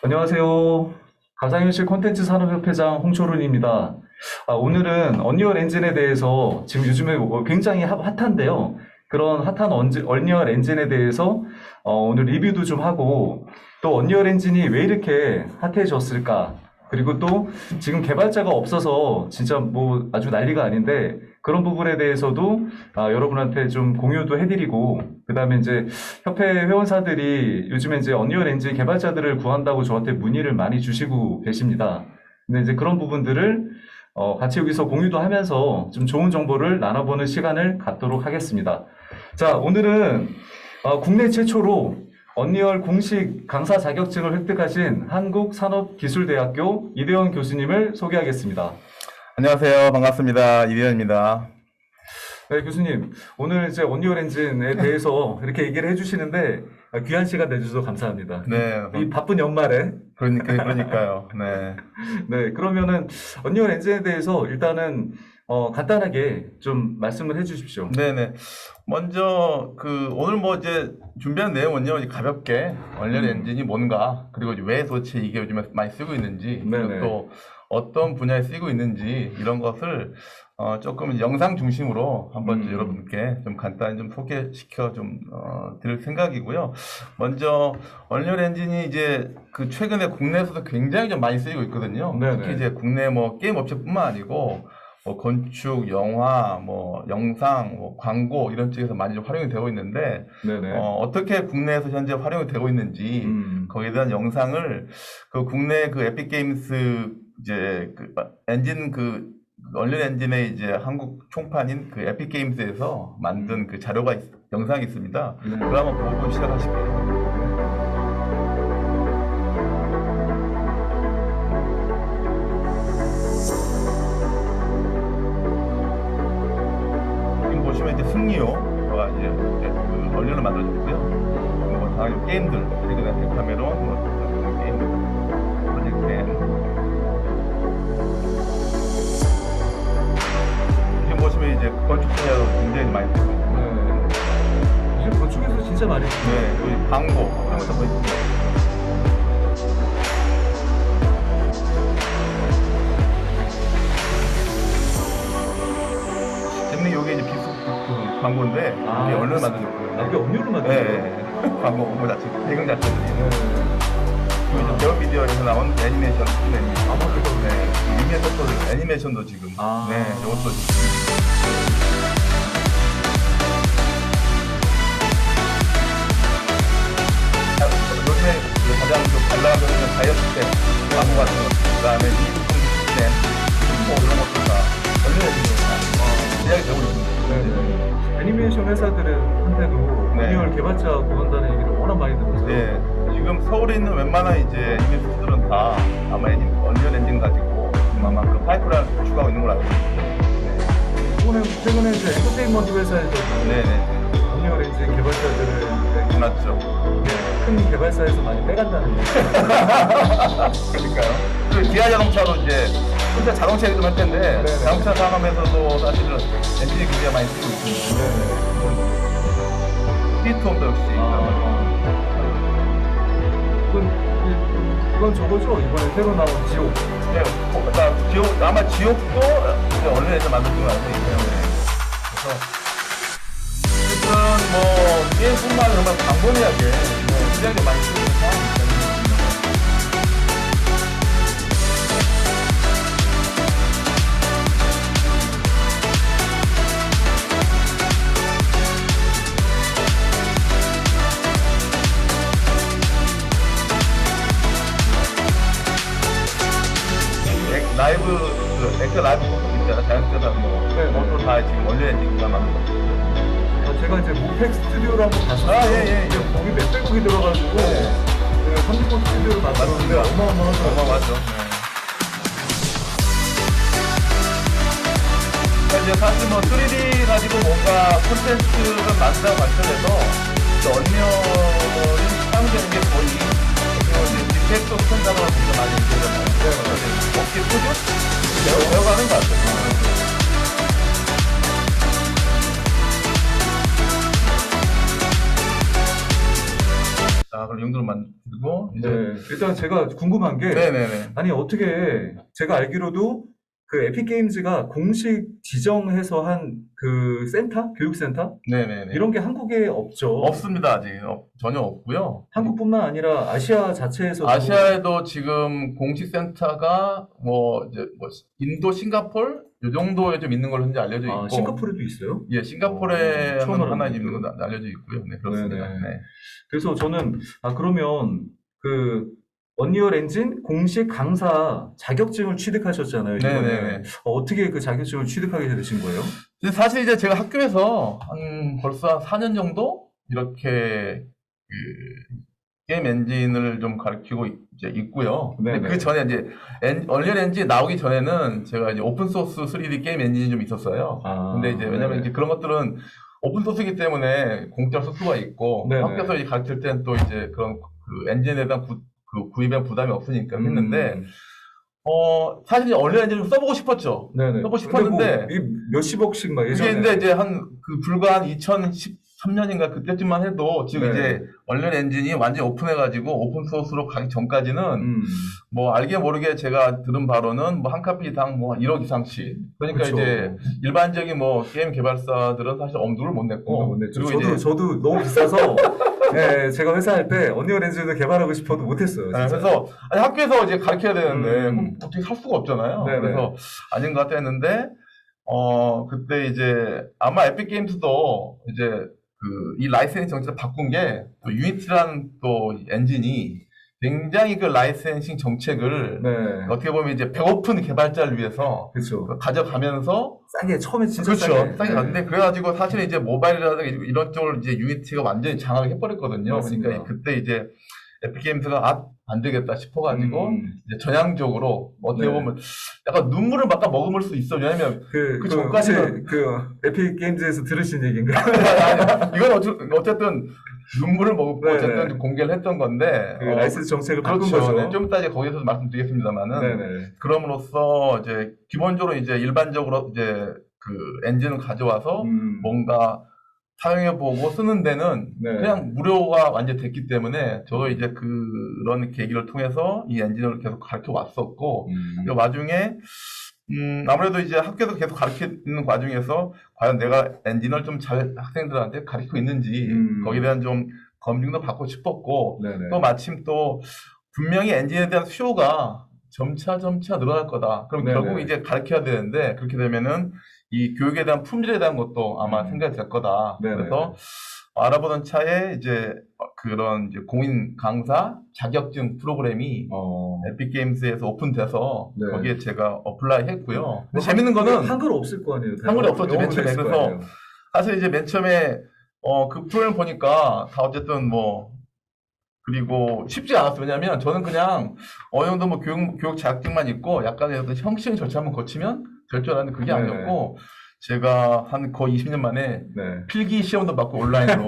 안녕하세요. 가상현실 콘텐츠 산업협회장 홍초론입니다. 오늘은 언리얼 엔진에 대해서 지금 요즘에 굉장히 핫한데요. 그런 핫한 언리얼 엔진에 대해서 오늘 리뷰도 좀 하고 또 언리얼 엔진이 왜 이렇게 핫해졌을까? 그리고 또 지금 개발자가 없어서 진짜 뭐 아주 난리가 아닌데 그런 부분에 대해서도 여러분한테 좀 공유도 해드리고 그다음에 이제 협회 회원사들이 요즘에 이제 언리얼 엔진 개발자들을 구한다고 저한테 문의를 많이 주시고 계십니다. 근데 이제 그런 부분들을 같이 여기서 공유도 하면서 좀 좋은 정보를 나눠보는 시간을 갖도록 하겠습니다. 자, 오늘은 국내 최초로 언리얼 공식 강사 자격증을 획득하신 한국산업기술대학교 이대원 교수님을 소개하겠습니다. 안녕하세요. 반갑습니다. 이대현입니다. 네, 교수님. 오늘 이제 언리얼 엔진에 대해서 이렇게 얘기를 해주시는데 귀한 시간 내주셔서 감사합니다. 네. 이 바쁜 연말에. 그러니까요. 네. 네, 그러면은 언리얼 엔진에 대해서 일단은 간단하게 좀 말씀을 해주십시오. 네네. 먼저, 오늘 이제 준비한 내용은요, 이제 가볍게 언리얼 엔진이 뭔가, 그리고 이제 왜 도대체 이게 요즘에 많이 쓰고 있는지, 네네. 그리고 또 어떤 분야에 쓰이고 있는지, 이런 것을 조금 영상 중심으로 한번 여러분께 좀 간단히 좀 소개시켜 드릴 생각이고요. 먼저, 언리얼 엔진이 이제 최근에 국내에서도 굉장히 좀 많이 쓰이고 있거든요. 네네. 특히 이제 국내 게임 업체뿐만 아니고, 건축, 영화, 영상, 광고 이런 쪽에서 많이 좀 활용이 되고 있는데 네네. 어떻게 국내에서 현재 활용이 되고 있는지 거기에 대한 영상을 국내 에픽게임스 이제 엔진 언리얼 엔진의 이제 한국 총판인 에픽게임스에서 만든 자료가 영상이 있습니다. 네. 그거 한번 보고 시작하실게요. 보시면 이제 승리호가 이제 언리얼로 만들어졌고요. 당연히 게임들, 최근에 데카메론, 게임들, 프로젝트 지금 보시면 이제 건축 분야로 굉장히 많이 쓰고 있습니다. 요즘 건축에서 진짜 많이 쓰죠. 네, 여기 광고 이런 것도 보이시죠. 여기 이제 비스 광고인데 이게 언리얼로 만들어졌거든요. 이게 언리얼로 만들어졌어요? 네. 광고 자체, 배경 자체들이. 그리고 이제 배우 미디어에서 나온 애니메이션 애니메이션. 네. 애니메이션도 지금. 네, 이것도 지금. 요즘에 가장 잘 나가고 있는 다이어트 때 광고 같은 거, 그 다음에 이북 시스템, 이런 것도 다 언리얼로 제작이 되고 있습니다. 네네. 애니메이션 회사들한테도 언리얼 개발자 구한다는 얘기를 워낙 많이 들어서. 네. 지금 서울에 있는 웬만한 이제 애니메이션들은 다 아마 언리얼 엔진 가지고 아마 파이프라인 구축하고 있는 걸로 알고 있습니다. 최근에 이제 엔터테인먼트 회사에서 네네. 언리얼 엔진 개발자들을 이제 맞죠. 큰 개발사에서 많이 빼간다는 얘기. 그러니까요. 기아 자동차로 이제 혼자 자동차 얘기 좀 할 텐데 네네. 자동차 산업에서도 사실은 엔진이 굉장히 많이 쓰고 있습니다. 히트홈도 역시. 이건 저거죠? 이번에 새로 나온 지옥. 네, 지옥, 아마 지옥도 언리얼에서 만든 거 같아요. 그래서 일단 게임뿐만 아니라 정말 광범위하게 굉장히 많이 쓰고 있는 상황입니다. 엑셀 라이브 콘서트 있잖아. 자연스레다 그것도 다 지금 언리얼 엔진만 만든 거. 제가 이제 모텍 스튜디오를 한번 갔었어요. 예. 거기 몇백 곡이 들어가지고 30분 스튜디오를 만들었는데 어마어마하죠. 어마어마하죠. 이제 사실 3D 가지고 뭔가 콘텐츠를 만든다고 관점에서 언리얼이 사용되는 게 거의 디텍터 스탠다드가 굉장히 많이 있거든요. 어깨 표준? 배워가는 것 같아요. 자, 그럼 이 정도로 만들고, 이제 일단 제가 궁금한 게, 네네네. 아니, 어떻게, 제가 알기로도 그 에픽게임즈가 공식 지정해서 한 그 센터? 교육센터? 네네네. 이런 게 한국에 없죠. 없습니다, 아직. 전혀 없고요. 한국뿐만 아니라 아시아 자체에서도. 아시아에도 지금 공식 센터가 인도, 싱가폴 요 정도에 좀 있는 걸로 현재 알려져 있고. 싱가포르에도 있어요? 예, 싱가포르에 처음 하나 알았네요. 있는 건 알려져 있고요. 네, 그렇습니다. 네네. 네. 그래서 저는, 그러면 그 언리얼 엔진 공식 강사 자격증을 취득하셨잖아요, 이번에. 네네네. 어떻게 그 자격증을 취득하게 되신 거예요? 근데 사실 이제 제가 학교에서 벌써 한 4년 정도 이렇게 그 게임 엔진을 좀 가르치고 이제 있고요. 근데 네네. 그 전에 이제 얼리얼 엔진 나오기 전에는 제가 이제 오픈 소스 3D 게임 엔진이 좀 있었어요. 근데 이제 왜냐면 네네. 이제 그런 것들은 오픈 소스이기 때문에 공짜로 쓸 수가 있고 네네. 학교에서 이제 가르칠 때는 또 이제 그런 그 엔진에 대한 구입에 대한 부담이 없으니까 했는데 사실 이제 얼리얼 엔진을 써보고 싶었죠. 네네. 써보고 싶었는데 근데 뭐 몇십억씩 막 그게 예전에. 근데 이제 불과 한 2013년인가 그때쯤만 해도 지금 네. 이제 얼리얼 엔진이 완전히 오픈해가지고 오픈 소스로 가기 전까지는 뭐 알게 모르게 제가 들은 바로는 뭐 한 카피당 뭐 1억 이상씩. 그러니까 그쵸. 이제 일반적인 뭐 게임 개발사들은 사실 엄두를 못 냈고. 그리고 저도 너무 비싸서 네, 제가 회사할 때 언리얼 엔진을 개발하고 싶어도 못했어요. 네, 진짜. 그래서 아니, 학교에서 이제 가르쳐야 되는데 그럼 어떻게 살 수가 없잖아요. 네네. 그래서 아닌 것 같아 했는데 그때 이제 아마 에픽 게임스도 이제 이 라이센싱 정책을 바꾼 게 또 유니티라는 또 엔진이 굉장히 그 라이센싱 정책을 네. 어떻게 보면 이제 배고픈 개발자를 위해서 그렇죠. 가져가면서 싸게 처음에 진짜 그렇죠. 싸게 네. 갔는데 그래가지고 사실 이제 모바일이라든가 이런 쪽으로 이제 유니티가 완전히 장악을 해버렸거든요. 맞습니다. 그러니까 그때 이제 에픽게임스가 안 되겠다 싶어가지고 이제 전향적으로 어떻게 네. 보면 약간 눈물을 막아 머금을 수 있어. 왜냐면 그 전까지는 에픽 게임즈에서 들으신 얘기인가요? 아니, 이건 어쨌든 눈물을 머금고 네, 어쨌든 네. 공개를 했던 건데 그 라이센스 정책을 바꾼 그렇죠. 거죠. 네, 좀 이따 이제 거기서 말씀드리겠습니다만은 네네. 그럼으로써 이제 기본적으로 이제 일반적으로 이제 그 엔진을 가져와서 뭔가 사용해보고 쓰는 데는 네. 그냥 무료가 완전히 됐기 때문에 저도 이제 그런 계기를 통해서 이 엔진을 계속 가르쳐 왔었고 그 와중에 아무래도 이제 학교에서 계속 가르치는 과정에서 과연 내가 엔진을 좀 잘 학생들한테 가르치고 있는지 거기에 대한 좀 검증도 받고 싶었고 네네. 또 마침 또 분명히 엔진에 대한 수요가 점차 늘어날 거다. 그럼 네네. 결국 이제 가르쳐야 되는데 그렇게 되면은 이 교육에 대한 품질에 대한 것도 아마 생각이 될 거다. 네네. 그래서 알아보던 차에 이제 그런 이제 공인 강사 자격증 프로그램이 에픽 게임스에서 오픈돼서 네. 거기에 제가 어플라이 했고요. 근데 재밌는 거는 한글 없을 거 아니에요. 한글이 없었죠, 맨 처음에. 있을 거 그래서 아니에요. 사실 이제 맨 처음에 그 프로그램 보니까 다 어쨌든 뭐 그리고 쉽지 않았어요. 왜냐면 저는 그냥 어느 정도 뭐 교육 자격증만 있고 약간의 어떤 형식 절차 한번 거치면 될 줄 알았는데 그게 네네. 아니었고 제가 한 거의 20년 만에 네. 필기 시험도 받고 온라인으로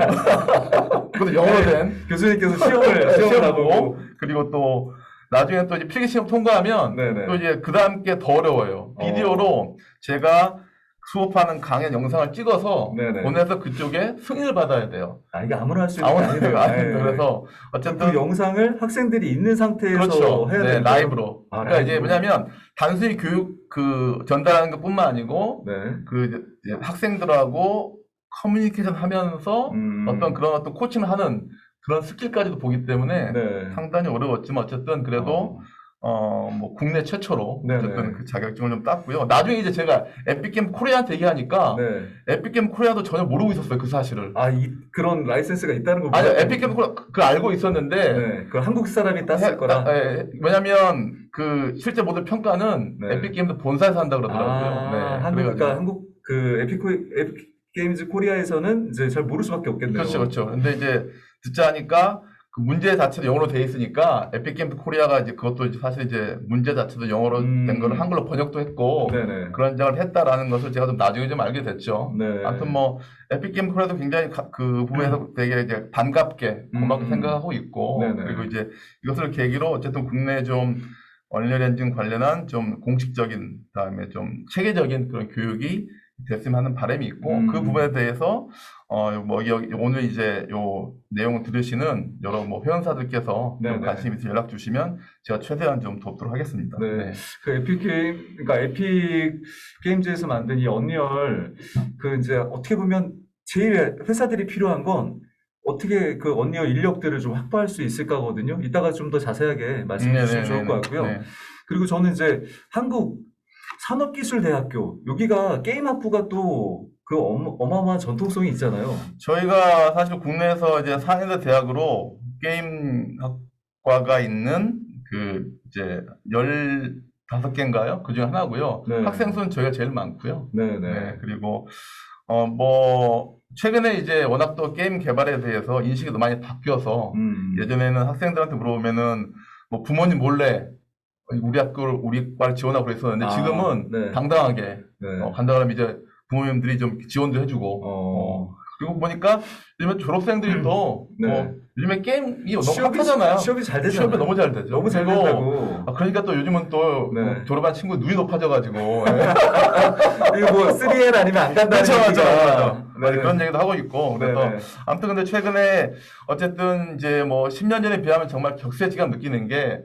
그것도 영어로 된 교수님께서 시험을 시험을 하고 그리고 또 나중에 또 이제 필기 시험 통과하면 네네. 또 이제 그 다음 게 더 어려워요. 비디오로 제가 수업하는 강연 영상을 찍어서 네네. 보내서 그쪽에 승인을 받아야 돼요. 이게 아무나 할 수 있는 게 아니에요. 아닙니다. 네. 그래서 어쨌든 그 영상을 학생들이 있는 상태에서 그렇죠. 해야 네, 돼요. 라이브로. 그러니까 이제 라이브로. 뭐냐면 단순히 교육 전달하는 것뿐만 아니고 네. 그 이제 학생들하고 커뮤니케이션 하면서 어떤 코칭을 하는 그런 스킬까지도 보기 때문에 네. 상당히 어려웠지만 어쨌든 그래도 뭐 국내 최초로 네네. 어쨌든 그 자격증을 좀 땄고요. 나중에 이제 제가 에픽게임 코리아한테 얘기하니까 네. 에픽게임 코리아도 전혀 모르고 있었어요, 그 사실을. 그런 라이센스가 있다는 걸 아니요, 몰랐다는 에픽게임 거죠. 코리아 그 알고 있었는데 네. 그 한국 사람이 땄을 거라. 왜냐면 그 실제 모든 평가는 네. 에픽게임도 본사에서 한다 그러더라고요. 네, 그러니까 한국 그 에픽 게임즈 코리아에서는 이제 잘 모를 수밖에 없겠네요. 그렇죠. 근데 이제 듣자 하니까 그 문제 자체도 영어로 돼 있으니까 에픽게임즈 코리아가 이제 그것도 이제 사실 이제 문제 자체도 영어로 된 거를 한글로 번역도 했고 네네. 그런 점을 했다라는 것을 제가 좀 나중에 좀 알게 됐죠. 네. 아무튼 뭐 에픽게임 코리아도 굉장히 그 부분에서 되게 이제 반갑게 고맙게 생각하고 있고 네네. 그리고 이제 이것을 계기로 어쨌든 국내 좀 얼리얼 엔진 관련한 좀 공식적인 그다음에 좀 체계적인 그런 교육이 됐으면 하는 바람이 있고 그 부분에 대해서 뭐 여기 오늘 이제 요 내용을 들으시는 여러 뭐 회원사들께서 좀 관심 있으면 연락 주시면 제가 최대한 좀 돕도록 하겠습니다. 네. 네. 그 에픽 게임, 그러니까 에픽 게임즈에서 만든 이 언리얼, 그 이제 어떻게 보면 제일 회사들이 필요한 건 어떻게 그 언리얼 인력들을 좀 확보할 수 있을까거든요. 이따가 좀 더 자세하게 말씀해 주시면 좋을 것 같고요. 네. 그리고 저는 이제 한국 산업기술대학교, 여기가 게임학부가 또 그 어마어마한 전통성이 있잖아요. 저희가 사실 국내에서 이제 상위대 대학으로 게임학과가 있는 그 이제 15개인가요? 그 중에 하나고요. 네. 학생 수는 저희가 제일 많고요. 네네. 네, 그리고 뭐 최근에 이제 워낙 또 게임 개발에 대해서 인식이 너무 많이 바뀌어서 예전에는 학생들한테 물어보면은 뭐 부모님 몰래 우리 과를 지원하고 그랬었는데 지금은 네. 당당하게 네. 간다 그러면 이제 부모님들이 좀 지원도 해주고 그리고 보니까 요즘에 졸업생들이 또 네. 뭐 요즘에 게임이 너무 핫하잖아요. 시험이 잘 되잖아요. 시험이 너무 잘 되죠. 너무 잘 그리고 된다고. 그러니까 또 요즘은 또 네. 졸업한 친구 눈이 높아져가지고 이거 뭐 3L 아니면 안 간다는 그렇죠, 얘기가. 맞아. 그런 얘기도 하고 있고 그래서 네네. 아무튼 근데 최근에 어쨌든 이제 뭐 10년 전에 비하면 정말 격세지감 느끼는 게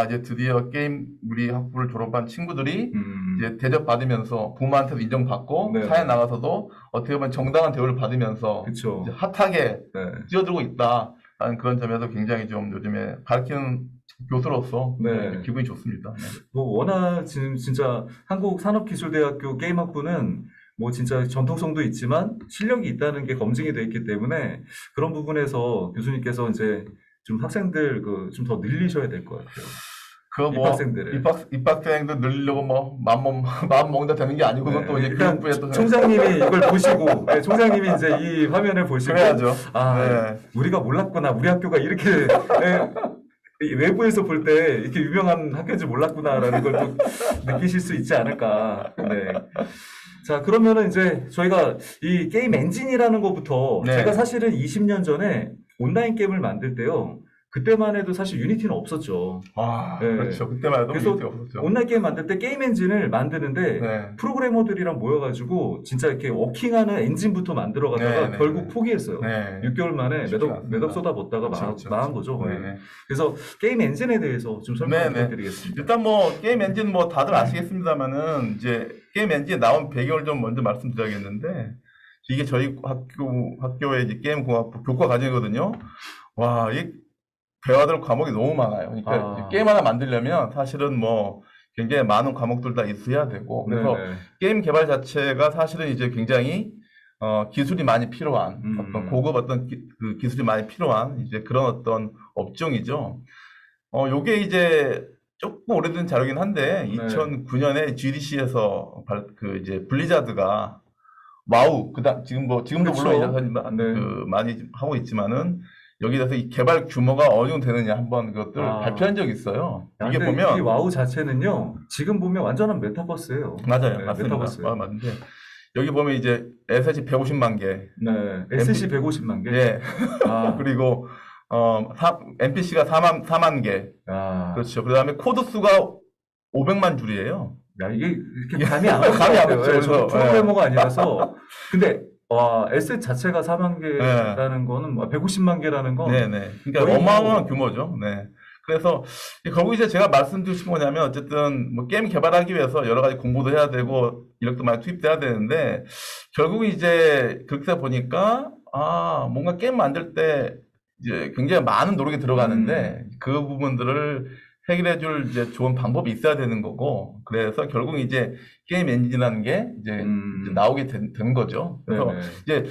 이제 드디어 게임 우리 학부를 졸업한 친구들이 이제 대접 받으면서 부모한테도 인정받고 네. 사회 나가서도 어떻게 보면 정당한 대우를 받으면서 그쵸. 이제 핫하게 네. 뛰어들고 있다라는 그런 점에서 굉장히 좀 요즘에 가르치는 교수로서 네. 기분이 좋습니다. 네. 뭐 워낙 지금 진짜 한국산업기술대학교 게임학부는 뭐 진짜 전통성도 있지만 실력이 있다는 게 검증이 돼 있기 때문에 그런 부분에서 교수님께서 이제 좀 학생들 그 좀 더 늘리셔야 될 것 같아요. 그 뭐 입학생들을. 입학생들 늘리려고 뭐 마음 먹는다 되는 게 아니고 그건 또 이제 일단 교육부에 또 총장님이 이걸 보시고 네, 총장님이 이제 이 화면을 보시고 그래야죠. 네. 우리가 몰랐구나. 우리 학교가 이렇게 네, 이 외부에서 볼 때 이렇게 유명한 학교인지 몰랐구나라는 걸 또 느끼실 수 있지 않을까. 네. 자, 그러면은 이제 저희가 이 게임 엔진이라는 것부터 네. 제가 사실은 20년 전에 온라인 게임을 만들 때요. 그때만 해도 사실 유니티는 없었죠. 네. 그렇죠. 그때만 해도 그래서 유니티가 없었죠. 온라인 게임 만들 때 게임 엔진을 만드는데 네. 프로그래머들이랑 모여가지고 진짜 이렇게 워킹하는 엔진부터 만들어가다가 네, 네, 결국 네. 포기했어요. 네. 6개월 만에 쉽지 몇 않습니다. 억 쏟아붓다가 그렇죠, 망한 거죠. 거의. 네. 그래서 게임 엔진에 대해서 좀 설명 네, 네. 부탁드리겠습니다. 일단 뭐 게임 엔진 뭐 다들 아시겠습니다만은 이제 게임 엔진 나온 배경을 좀 먼저 말씀드려야겠는데 이게 저희 학교의 이제 게임 공학부 교과 과정이거든요. 와, 이 배워야 과목이 너무 많아요. 그러니까 게임 하나 만들려면 사실은 뭐 굉장히 많은 과목들 다 있어야 되고 그래서 네네. 게임 개발 자체가 사실은 이제 굉장히 기술이 많이 필요한 어떤 고급 어떤 그 기술이 많이 필요한 이제 그런 어떤 업종이죠. 요게 이제 조금 오래된 자료긴 한데 네. 2009년에 GDC에서 그 이제 블리자드가 와우 지금도 그쵸. 물론 네. 그 많이 하고 있지만은 여기에 대해서 이 개발 규모가 어느 정도 되느냐 한번 그것들 발표한 적이 있어요. 이게 근데 보면 이 와우 자체는요. 지금 보면 완전한 메타버스예요. 맞아요. 네, 맞습니다. 메타버스예요. 맞는데 여기 보면 이제 SSD 150만 개, 네. SC 150만 개. 예. 아, 그리고 NPC가 4만 개. 아. 그렇죠. 그다음에 코드 수가 500만 줄이에요. 야, 이게 이렇게 감이 안 와요. 감이 안 오죠. 네, 저도 그래서, 프로그래머가 아니라서. 근데 에셋 자체가 4만 네. 개라는 거는 150만 개라는 건 네네. 그러니까 거의 어마어마한 뭐- 규모죠. 네. 그래서 결국 이제 제가 말씀드리고 싶은 거냐면 어쨌든 뭐 게임 개발하기 위해서 여러 가지 공부도 해야 되고 인력도 많이 투입돼야 되는데 결국 이제 그렇게 보니까 뭔가 게임 만들 때 이제 굉장히 많은 노력이 들어가는데 그 부분들을 해결해줄 이제 좋은 방법이 있어야 되는 거고 그래서 결국 이제 게임 엔진이라는 게 이제 나오게 된 거죠. 그래서 네네. 이제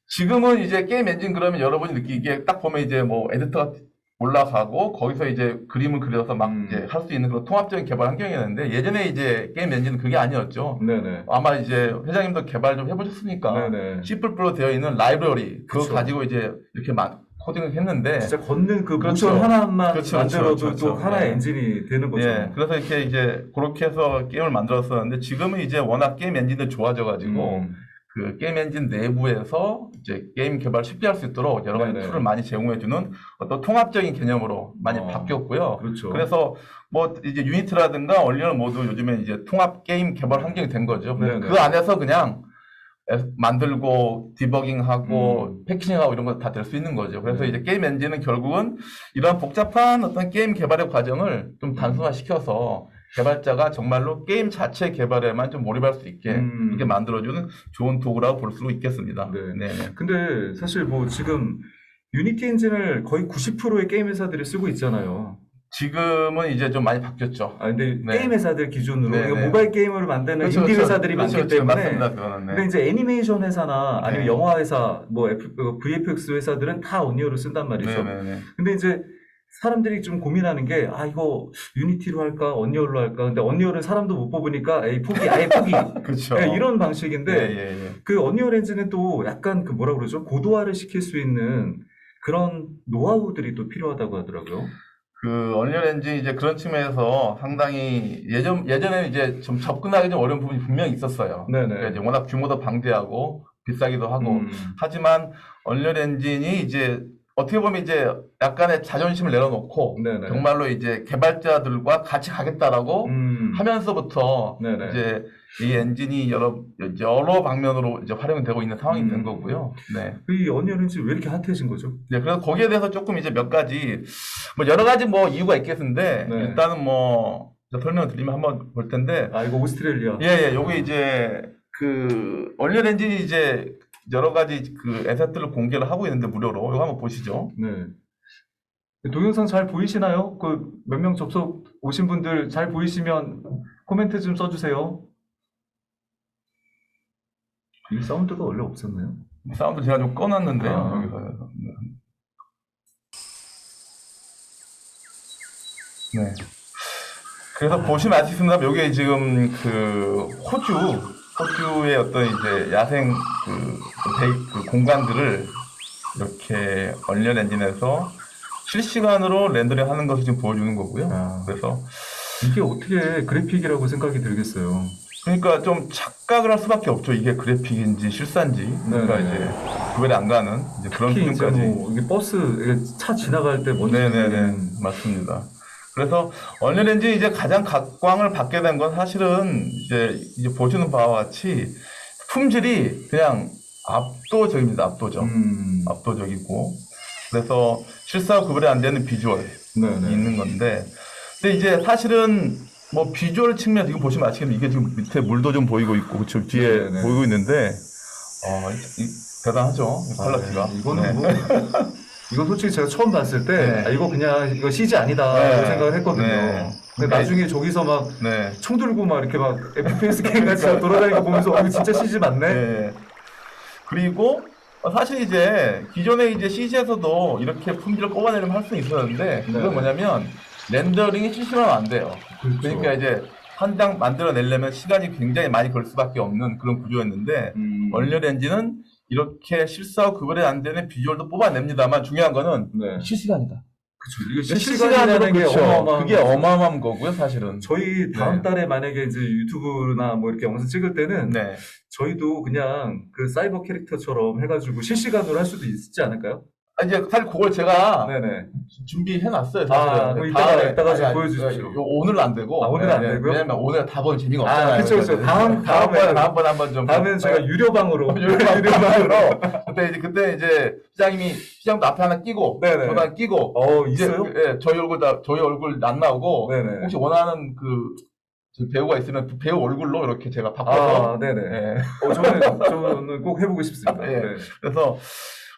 지금은 이제 게임 엔진 그러면 여러분이 느끼기에 딱 보면 이제 뭐 에디터가 올라가고 거기서 이제 그림을 그려서 막 이제 할 수 있는 그런 통합적인 개발 환경이었는데 예전에 이제 게임 엔진은 그게 아니었죠. 네네. 아마 이제 회장님도 개발 좀 해보셨으니까 네네. C++로 되어 있는 라이브러리 그거 그쵸. 가지고 이제 이렇게 코딩을 했는데 진짜 걷는 그 그렇죠. 모션 하나만 그렇죠, 만들어도 그렇죠. 또 하나의 네. 엔진이 되는 거죠. 예, 그래서 이렇게 이제 그렇게 해서 게임을 만들었었는데 지금은 이제 워낙 게임 엔진도 좋아져가지고 그 게임 엔진 내부에서 이제 게임 개발 쉽게 할 수 있도록 여러 가지 네네. 툴을 많이 제공해주는 어떤 통합적인 개념으로 많이 바뀌었고요. 그렇죠. 그래서 뭐 이제 유니티라든가 얼리언 모두 요즘에 이제 통합 게임 개발 환경이 된 거죠. 그래서 네네. 그 안에서 그냥 만들고 디버깅하고 패키징하고 이런 거 다 될 수 있는 거죠. 그래서 이제 게임 엔진은 결국은 이런 복잡한 어떤 게임 개발의 과정을 좀 단순화시켜서 개발자가 정말로 게임 자체 개발에만 좀 몰입할 수 있게 이렇게 만들어주는 좋은 도구라고 볼 수 있겠습니다. 네. 네. 근데 사실 뭐 지금 유니티 엔진을 거의 90%의 게임 회사들이 쓰고 있잖아요. 지금은 이제 좀 많이 바뀌었죠. 아, 근데 네. 게임 회사들 기준으로 네, 이거 네. 모바일 게임을 만드는 그렇죠, 인디 그렇죠. 회사들이 많기 그렇죠, 때문에. 맞습니다. 그거는. 네. 근데 이제 애니메이션 회사나 아니면 네. 영화 회사, 뭐 VFX 회사들은 다 언리얼을 쓴단 말이죠. 네네네. 근데 이제 사람들이 좀 고민하는 게, 아, 이거 유니티로 할까, 언리얼로 할까. 근데 언리얼은 사람도 못 뽑으니까, 에이, 포기, 아예 포기. 그렇죠. 네, 이런 방식인데, 예. 그 언리얼 엔진은 또 약간 그 뭐라 그러죠? 고도화를 시킬 수 있는 그런 노하우들이 또 필요하다고 하더라고요. 그 언리얼 엔진 이제 그런 측면에서 상당히 예전에는 이제 좀 접근하기 좀 어려운 부분이 분명히 있었어요. 네네. 그러니까 이제 워낙 규모도 방대하고 비싸기도 하고 하지만 언리얼 엔진이 이제 어떻게 보면 이제 약간의 자존심을 내려놓고 네네. 정말로 이제 개발자들과 같이 가겠다라고 하면서부터 네네. 이제 이 엔진이 여러 방면으로 이제 활용되고 있는 상황이 된 거고요. 네. 이 언리얼 엔진 왜 이렇게 핫해진 거죠? 네, 그래서 거기에 대해서 조금 이제 몇 가지, 뭐 여러 가지 뭐 이유가 있겠는데, 네. 일단은 뭐, 설명을 드리면 한번 볼 텐데, 아, 이거 오스트레일리아. 예, 요게 이제, 그, 언리얼 엔진이 이제 여러 가지 그 에셋들을 공개를 하고 있는데 무료로, 이거 한번 보시죠. 네. 동영상 잘 보이시나요? 그 몇 명 접속 오신 분들 잘 보이시면 코멘트 좀 써주세요. 이 사운드가 원래 없었나요? 사운드 제가 좀 꺼놨는데요, 아. 여기서. 네. 그래서 보시면 아시겠습니다. 요게 지금 그 호주의 어떤 이제 야생 그 공간들을 이렇게 언리얼 엔진에서 실시간으로 렌더링 하는 것을 지금 보여주는 거고요. 아. 그래서 이게 어떻게 그래픽이라고 생각이 들겠어요. 그러니까 좀 착각을 할 수밖에 없죠. 이게 그래픽인지 실사인지. 그러니까 네네. 이제 구별이 안 가는 이제 그런 특히 이제 수준까지. 뭐 이게 버스 이게 차 지나갈 때 먼저 네네네. 맞습니다. 그래서 언리얼 엔진이 이제 가장 각광을 받게 된 건 사실은 이제 보시는 바와 같이 품질이 그냥 압도적입니다. 압도적이고. 그래서 실사와 구별이 안 되는 비주얼이 네네. 있는 건데. 근데 이제 사실은 뭐 비주얼 측면 지금 보시면 아시겠는데 이게 지금 밑에 물도 좀 보이고 있고 그쵸 뒤에 네네. 보이고 있는데 대단하죠. 퀄리티가. 이거는 네. 뭐 이거 솔직히 제가 처음 봤을 때 네. 아, 이거 그냥 이거 CG 아니다 네. 라고 생각을 했거든요. 네. 근데 나중에 저기서 막 네. 총 들고 막 이렇게 막 FPS 게임 같이 돌아다니는 거 보면서 이거 진짜 CG 맞네. 네. 그리고 사실 이제 기존에 이제 CG에서도 이렇게 품질을 뽑아내려면 할 수는 있었는데 그건 네. 뭐냐면 렌더링이 실시간으로 안 돼요. 그렇죠. 그러니까 이제 한 장 만들어내려면 시간이 굉장히 많이 걸 수밖에 없는 그런 구조였는데 언리얼 엔진은 이렇게 실사와 구별이 안 되는 비주얼도 뽑아냅니다만 중요한 거는 네. 실시간이다. 그쵸. 이게 실시간으로 실시간이라는 게 그렇죠. 어마어마한 그게 거죠. 어마어마한 거고요, 사실은. 저희 다음 네. 달에 만약에 이제 유튜브나 뭐 이렇게 영상 찍을 때는 네. 저희도 그냥 그 사이버 캐릭터처럼 해가지고 실시간으로 할 수도 있지 않을까요? 이제 사실 그걸 제가 네네. 준비해놨어요. 아, 그럼 이따가 좀 보여주십시오. 오늘은 안 되고. 오늘은 안 되고요? 왜냐면 오늘 다 보면 재미가 없잖아요. 아, 그쵸. 다음번에 한번 좀. 다음에는 제가 유료방으로. 유료방으로. 그때 이제 시장도 앞에 하나 끼고. 네네. 저도 하나 끼고. 있어요? 예, 저희 얼굴 안 나오고. 네네. 혹시 원하는 저 배우가 있으면 그 배우 얼굴로 이렇게 제가 바꿔서. 아, 네네. 예. 저는 꼭 해보고 싶습니다. 예. 네.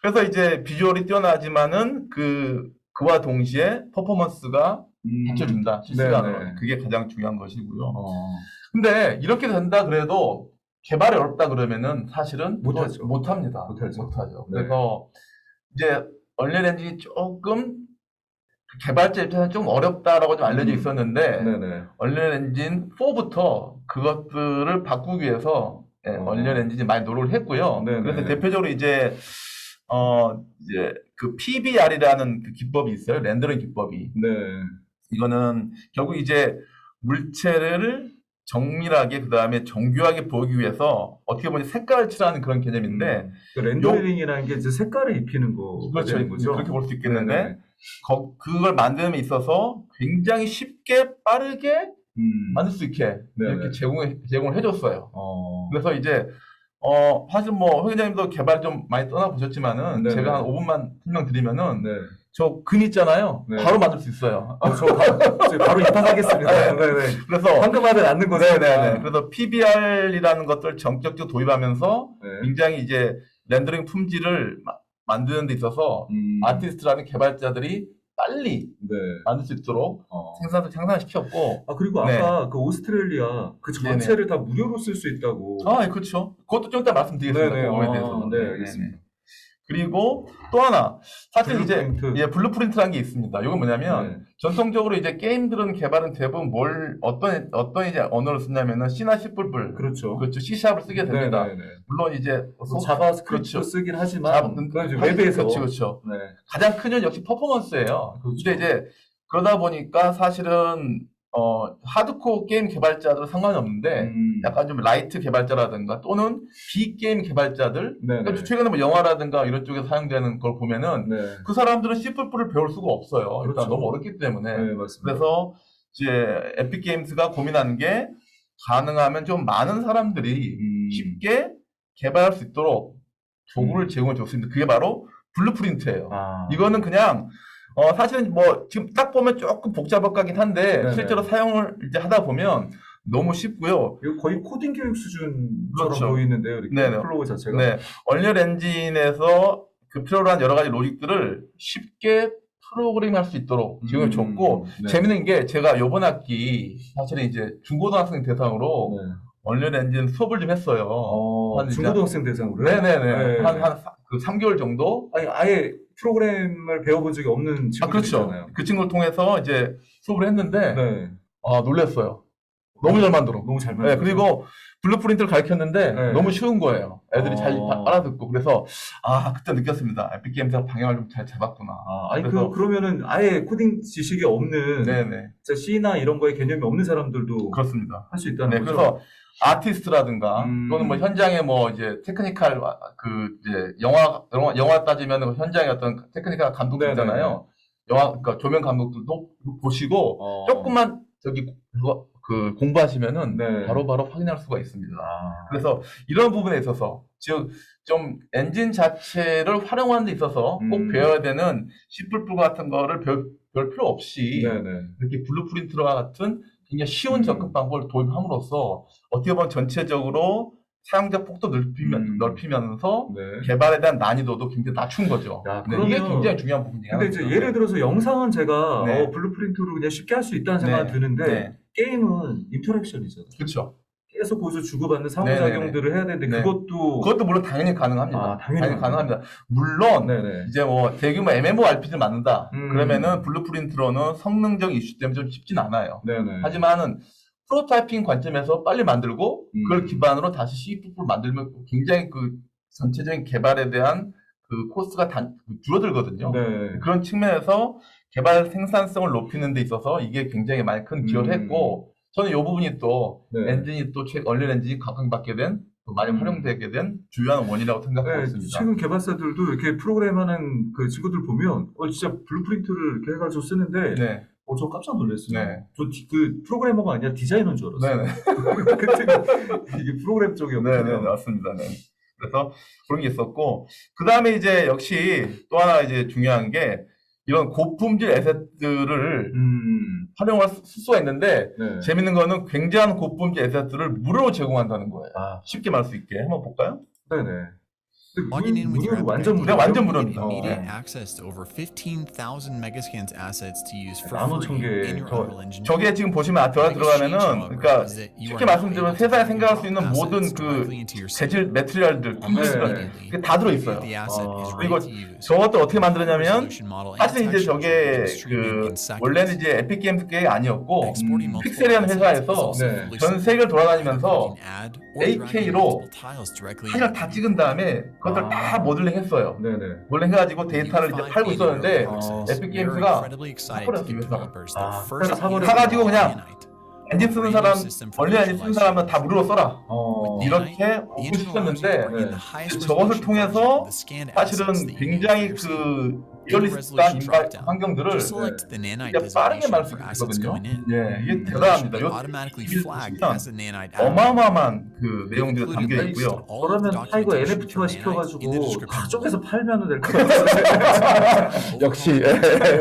그래서 이제 비주얼이 뛰어나지만은 그와 동시에 퍼포먼스가 받쳐준다. 실시간으로. 네네. 그게 가장 중요한 것이고요. 어. 근데 이렇게 된다 그래도 개발이 어렵다 그러면은 사실은 못하죠. 못합니다. 못하죠. 네. 그래서 이제 언리얼 엔진이 조금 개발자 입장에서 좀 어렵다라고 좀 알려져 있었는데 네네. 언리얼 엔진 4부터 그것들을 바꾸기 위해서 언리얼 엔진이 많이 노력을 했고요. 네네. 그래서 대표적으로 이제 그 PBR이라는 그 기법이 있어요. 렌더링 기법이. 네. 이거는 결국 이제 물체를 정밀하게 그다음에 정교하게 보이기 위해서 어떻게 보면 색깔을 칠하는 그런 개념인데 그 렌더링이라는 게 이제 색깔을 입히는 거가 그렇죠. 되는 거죠. 그렇게 볼 수 있겠는데 네네. 그걸 만드는 데 있어서 굉장히 쉽게 빠르게 만들 수 있게 네네. 이렇게 제공을 해줬어요. 그래서 이제 사실 뭐, 회 회장님도 개발 좀 많이 떠나보셨지만은, 네네. 제가 한 5분만 설명드리면은, 네. 저 금 있잖아요. 네. 바로 만들 수 있어요. 저 바로 입학하겠습니다. 네네. 그래서, 황금알은 않는 거죠. 네네네. 그래서 PBR이라는 것들 정격적으로 도입하면서, 네. 굉장히 이제 렌더링 품질을 만드는 데 있어서, 아티스트라는 개발자들이 빨리 네. 만들 수 있도록 생산을 향상시켰고, 그리고 네. 아까 그 오스트레일리아 그 전체를 다 무료로 쓸 수 있다고. 예, 그렇죠. 그것도 좀 이따 말씀드리겠습니다. 네네. 그거에 대해서. 네, 알겠습니다. 그리고 또 하나, 사실 블루프린트. 이제, 블루프린트라는 게 있습니다. 이건 뭐냐면, 네. 전통적으로 이제 게임들은 개발은 대부분 어떤 이제 언어를 쓰냐면은 C나 C++, 그렇죠. 그렇죠. C#을 쓰게 됩니다. 네네네. 물론 이제, 자바스크립트 그렇죠. 쓰긴 하지만, 그건 이제 웹에서. 그렇죠. 네. 가장 큰 이유는 역시 퍼포먼스예요. 그렇죠. 근데 이제, 그러다 보니까 사실은, 하드코어 게임 개발자들은 상관이 없는데, 약간 좀 라이트 개발자라든가 또는 비게임 개발자들, 네네. 그러니까 최근에 뭐 영화라든가 이런 쪽에 사용되는 걸 보면은 네. 그 사람들은 C++를 배울 수가 없어요. 일단 그렇죠. 너무 어렵기 때문에. 네, 맞습니다. 그래서 이제 에픽게임스가 고민하는 게 가능하면 좀 많은 사람들이 쉽게 개발할 수 있도록 도구를 제공해 줬습니다. 그게 바로 블루프린트예요. 이거는 그냥 사실은 뭐 지금 딱 보면 조금 복잡하긴 한데 네네. 실제로 사용을 이제 하다 보면 너무 쉽고요. 이거 거의 코딩 교육 수준처럼 그렇죠. 보이는데요. 이렇게 네네. 플로우 자체가. 네, 얼리얼 엔진에서 그 필요로 한 여러 가지 로직들을 쉽게 프로그램할 수 있도록 지원을 줬고, 네. 재밌는 게 제가 요번 학기 사실은 이제 중고등학생 대상으로 네. 얼리얼 엔진 수업을 좀 했어요. 한 중고등학생 대상으로. 네네네. 네. 한 3개월 정도? 아니, 아예 프로그램을 배워본 적이 없는 친구들이잖아요. 그렇죠. 그 친구를 통해서 이제 수업을 했는데, 네. 놀랐어요. 너무 잘 만들어. 너무 잘 만들어. 네, 그리고 블루프린트를 가르쳤는데 네. 너무 쉬운 거예요. 애들이 잘 알아듣고. 그래서 그때 느꼈습니다. 에픽게임즈가 방향을 좀 잘 잡았구나. 아니 그래서 그러면은 아예 코딩 지식이 없는 네네. 진짜 C나 이런 거에 개념이 없는 사람들도 그렇습니다. 할 수 있다는 네, 거죠. 그래서 아티스트라든가 또는 뭐 현장에 뭐 이제 테크니컬 이제 영화 따지면 현장에 어떤 테크니컬 감독들 네네. 있잖아요. 그러니까 조명 감독들도 보시고 조금만 공부하시면은 네. 바로바로 확인할 수가 있습니다. 그래서 이런 부분에 있어서 즉 좀 엔진 자체를 활용하는 데 있어서 꼭 배워야 되는 C++ 같은 거를 별 필요 없이 네네. 이렇게 블루프린트와 같은 굉장히 쉬운 접근 방법을 도입함으로써 어떻게 보면 전체적으로 사용자 폭도 넓히면서 네. 개발에 대한 난이도도 굉장히 낮춘 거죠. 야, 네, 이게 그러면- 굉장히 중요한 부분이에요. 근데 이제 예를 들어서 영상은 제가 네. 블루프린트로 그냥 쉽게 할 수 있다는 생각이 드는데 네. 게임은 인터랙션이잖아요. 그렇죠. 계속 거기서 주고받는 상호작용들을 해야 되는데 네. 그것도 물론 당연히 가능합니다. 당연히 가능합니다. 물론 네네. 이제 뭐 대규모 MMORPG를 만든다. 음. 그러면은 블루프린트로는 성능적 이슈 때문에 좀 쉽진 않아요. 네네. 하지만은 프로타이핑 관점에서 빨리 만들고 그걸 기반으로 다시 C++를 만들면 굉장히 그 전체적인 개발에 대한 그 코스가 줄어들거든요. 네. 그런 측면에서 개발 생산성을 높이는 데 있어서 이게 굉장히 많이 큰 기여를 했고 저는 이 부분이 또 네. 엔진이 또 얼리얼 엔진이 각광받게 된 또 많이 활용되게 된 주요한 원인이라고 생각하고 네, 있습니다. 최근 개발사들도 이렇게 프로그램하는 그 친구들 보면 진짜 블루프린트를 이렇게 해가지고 쓰는데 네. 저 깜짝 놀랐어요. 네. 저 그 프로그래머가 아니라 디자이너인 줄 알았어요. 네네. 그때 이게 프로그램 쪽이었거든요. 네네, 맞습니다. 네. 그래서 그런 게 있었고, 그 다음에 이제 역시 또 하나 이제 중요한 게 이런 고품질 에셋들을 활용할 수가 있는데 네. 재밌는 거는 굉장한 고품질 에셋들을 무료로 제공한다는 거예요. 쉽게 말할 수 있게 한번 볼까요? 네네. Logging in with your 무료로 완전 application, 무료. 완전 you get 무료입니다. immediate 네. access to over 15,000 Megascans assets to use for 15,000 free 개 in your 더- Unreal Engine. 저게 지금 보시면 들어가면은 그러니까 쉽게 말씀드리면 세상에 생각할 수 있는 모든 그 재질 매트리얼들 컴퓨터들 그게 다 들어있어요. 그리고 저것도 어떻게 만들었냐면 사실 이제 저게 그 원래는 이제 에픽게임즈게 아니었고 픽셀이라는 회사에서 네. 전 세계를 돌아다니면서 AK로 사진을 다 찍은 다음에 그것들 다 모델링 했어요. 네네. 모델링 해가지고 데이터를 이제 팔고 있었는데 에픽게임즈가 사가지고 그냥 엔진 쓰는 사람, 얼리얼 엔진 쓰는 사람은 다 무료로 써라. 이렇게 오픈시켰는데 저것을 통해서 사실은 굉장히 그 리얼리스트한 resolution 인바 dropdown. 환경들을 Just select the nanite 이게 빠르게 designation 만들 수 for assets 있거든요. going in. 예, 이게 Should 대단합니다. be 요 automatically TV를 flagged 보시면 as a nanite asset. 어마어마한 그 They've 내용들이 담겨 included links 있고요. to all of the 그러면 다 이거 documentation NFT화 for nanite 시켜가지고 in the 다 description 쪼개서 below. 팔면 될 것 같아요. 역시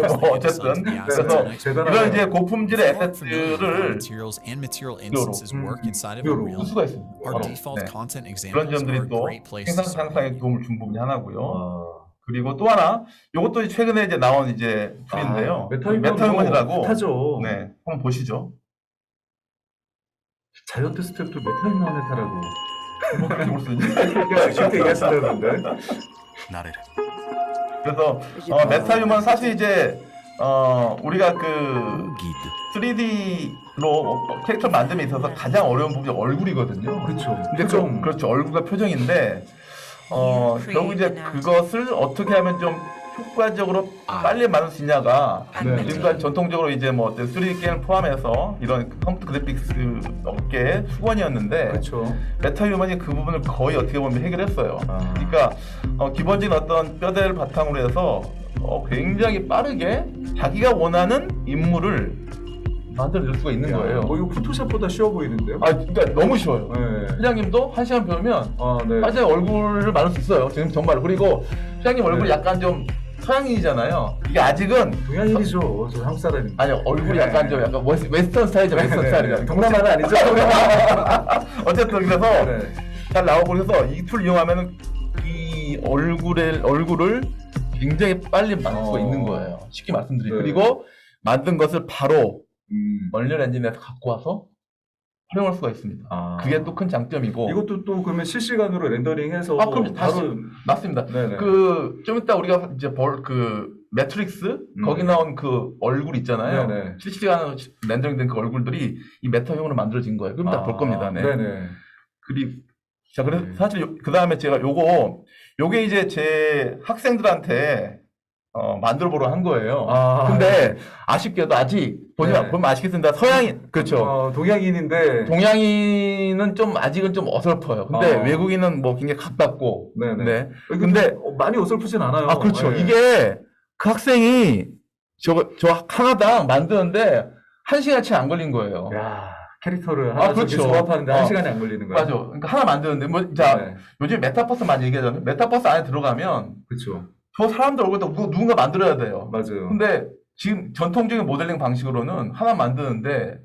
뭐 어쨌든 그래서 이런 이제 고품질의 에세트를 materials and material instances work inside of 무료로. Unreal. 수가 있습니다. Our 바로. default 네. content 그런 examples are 점들이 a 또 great place to 생산 start. 향상에 도움을 준 부분이 하나고요. 와. 그리고 또 하나, 이것도 최근에 이제 나온 이제 툴인데요. 메타휴먼이라고. 타죠. 네, 한번 보시죠. 자이언트 스텝도 메타휴먼을 타라고. 뭐 그렇게 볼 수 있는데. 쉽게 얘기하신다는데. 그래서 메타휴먼 사실 이제 우리가 그 3D로 캐릭터 만듦에 있어서 가장 어려운 부분이 얼굴이거든요. 그렇죠. 근데 그렇죠. 얼굴과 표정인데 결국 이제 그것을 어떻게 하면 좀 효과적으로 빨리 만들 수 있냐가 네. 지금까지 전통적으로 이제 뭐 어떤 3D 게임을 포함해서 이런 컴퓨터 그래픽스 업계의 수건이었는데 그렇죠. 메타휴먼이 그 부분을 거의 어떻게 보면 해결했어요. 아. 그러니까 기본적인 어떤 뼈대를 바탕으로 해서 굉장히 빠르게 자기가 원하는 인물을 만들어낼 수가 있는 거예요. 뭐 이거 포토샵보다 쉬워 보이는데요? 그러니까 너무 쉬워요. 네. 회장님도 1시간 배우면 네. 사실 얼굴을 만들 수 있어요. 지금 정말. 그리고 회장님 얼굴이 네. 약간 좀 서양인이잖아요. 이게 아직은 동양인이죠. 저 한국 사람인데. 아니 얼굴이 네. 약간 좀 약간 웨스턴 스타일이죠. 웨스턴 스타일이죠. 동남아는 아니죠. 어쨌든 그래서 네. 잘 나오고 그래서 이 툴 이용하면은 이 얼굴을 굉장히 빨리 만들 수가 있는 거예요. 쉽게 말씀드리면. 네. 그리고 만든 것을 바로 얼리얼 엔진에서 갖고 와서 활용할 수가 있습니다. 그게 또 큰 장점이고. 이것도 또 그러면 실시간으로 렌더링해서 그럼 다시 맞습니다. 네네. 좀 이따 우리가 이제 매트릭스 거기 나온 그 얼굴 있잖아요. 네네. 실시간으로 렌더링된 그 얼굴들이 이 메타형으로 만들어진 거예요. 그럼 다 볼 겁니다. 네. 네네. 자, 그래서 네. 사실 그 다음에 제가 요게 이제 제 학생들한테 만들어 보러 한 거예요. 근데 아쉽게도 아직 보면 아시겠습니다. 서양인 그렇죠. 동양인인데 동양인은 좀 아직은 좀 어설퍼요. 근데 외국인은 뭐 굉장히 가깝고. 네네. 네. 근데 많이 어설프진 않아요. 그렇죠. 네. 이게 그 학생이 저 하나당 만드는데 1시간 채 안 걸린 거예요. 야, 캐릭터를 하나 그렇죠. 조합하는데 1시간이 안 걸리는 거예요. 맞아. 그러니까 하나 만드는데 네. 요즘 메타버스 많이 얘기하잖아요. 메타버스 안에 들어가면 그렇죠. 저 사람들 얼굴도 누군가 만들어야 돼요. 맞아요. 근데 지금 전통적인 모델링 방식으로는 하나 만드는데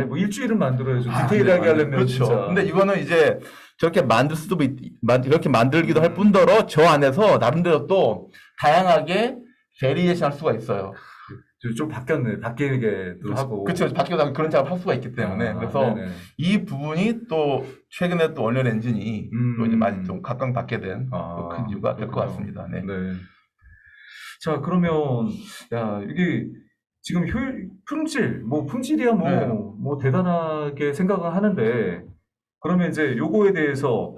뭐 일주일은 만들어야죠. 아, 디테일하게 네, 하려면 그렇죠. 진짜. 근데 이거는 이제 저렇게 만들 수도 그렇게 만들기도 할 뿐더러 저 안에서 나름대로 또 다양하게 베리에이션 할 수가 있어요. 좀 바뀌었네. 바뀌게도 하고. 그렇죠. 바뀌어서 그런 작업을 할 수가 있기 때문에. 그래서 네네. 이 부분이 또 최근에 또 얼리얼 엔진이 또 이제 많이 좀 각광받게 된 큰 이유가 될 것 같습니다. 네. 네. 자, 그러면 이게 지금 품질, 품질이야 네. 뭐 대단하게 생각을 하는데 그러면 이제 요거에 대해서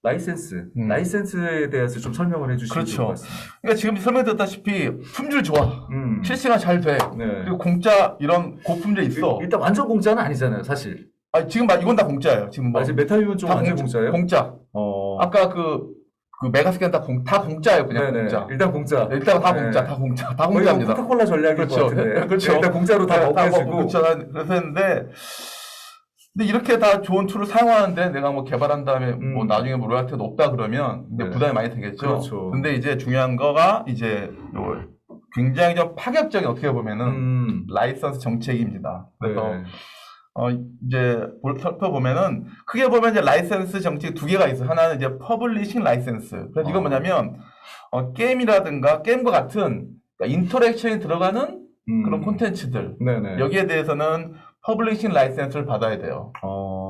라이센스에 대해서 좀 설명을 해주시면 그렇죠. 좋을 것 같습니다. 그러니까 지금 설명드렸다시피 품질 좋아. 실시간 잘 돼. 네. 그리고 공짜 이런 고품질 있어. 일단 완전 공짜는 아니잖아요, 사실. 지금 이건 다 공짜예요. 지금 아직 메타휴먼 좀 완전 공짜예요? 공짜. 아까 그 메가스캔 다 공짜예요. 그냥 네네. 공짜. 일단 공짜. 일단 다 네. 공짜. 다 공짜. 다 거의 공짜입니다. 코카콜라 전략일 그렇죠. 것 같은데. 그렇죠. 일단 공짜로 다 먹여주고. 그렇죠. 그래서 했는데 근데 이렇게 다 좋은 툴을 사용하는데 내가 뭐 개발한 다음에 뭐 나중에 뭐 로얄티가 높다 그러면 이제 부담이 많이 되겠죠. 그렇죠. 근데 이제 중요한 거가 이제 굉장히 좀 파격적인 어떻게 보면은 라이선스 정책입니다. 그래서 네. 이제 살펴보면은 크게 보면 이제 라이센스 정책이 두 개가 있어요. 하나는 이제 퍼블리싱 라이센스. 그래서 이건 뭐냐면 게임이라든가 게임과 같은 그러니까 인터랙션이 들어가는 그런 콘텐츠들 네네. 여기에 대해서는 퍼블리싱 라이센스를 받아야 돼요.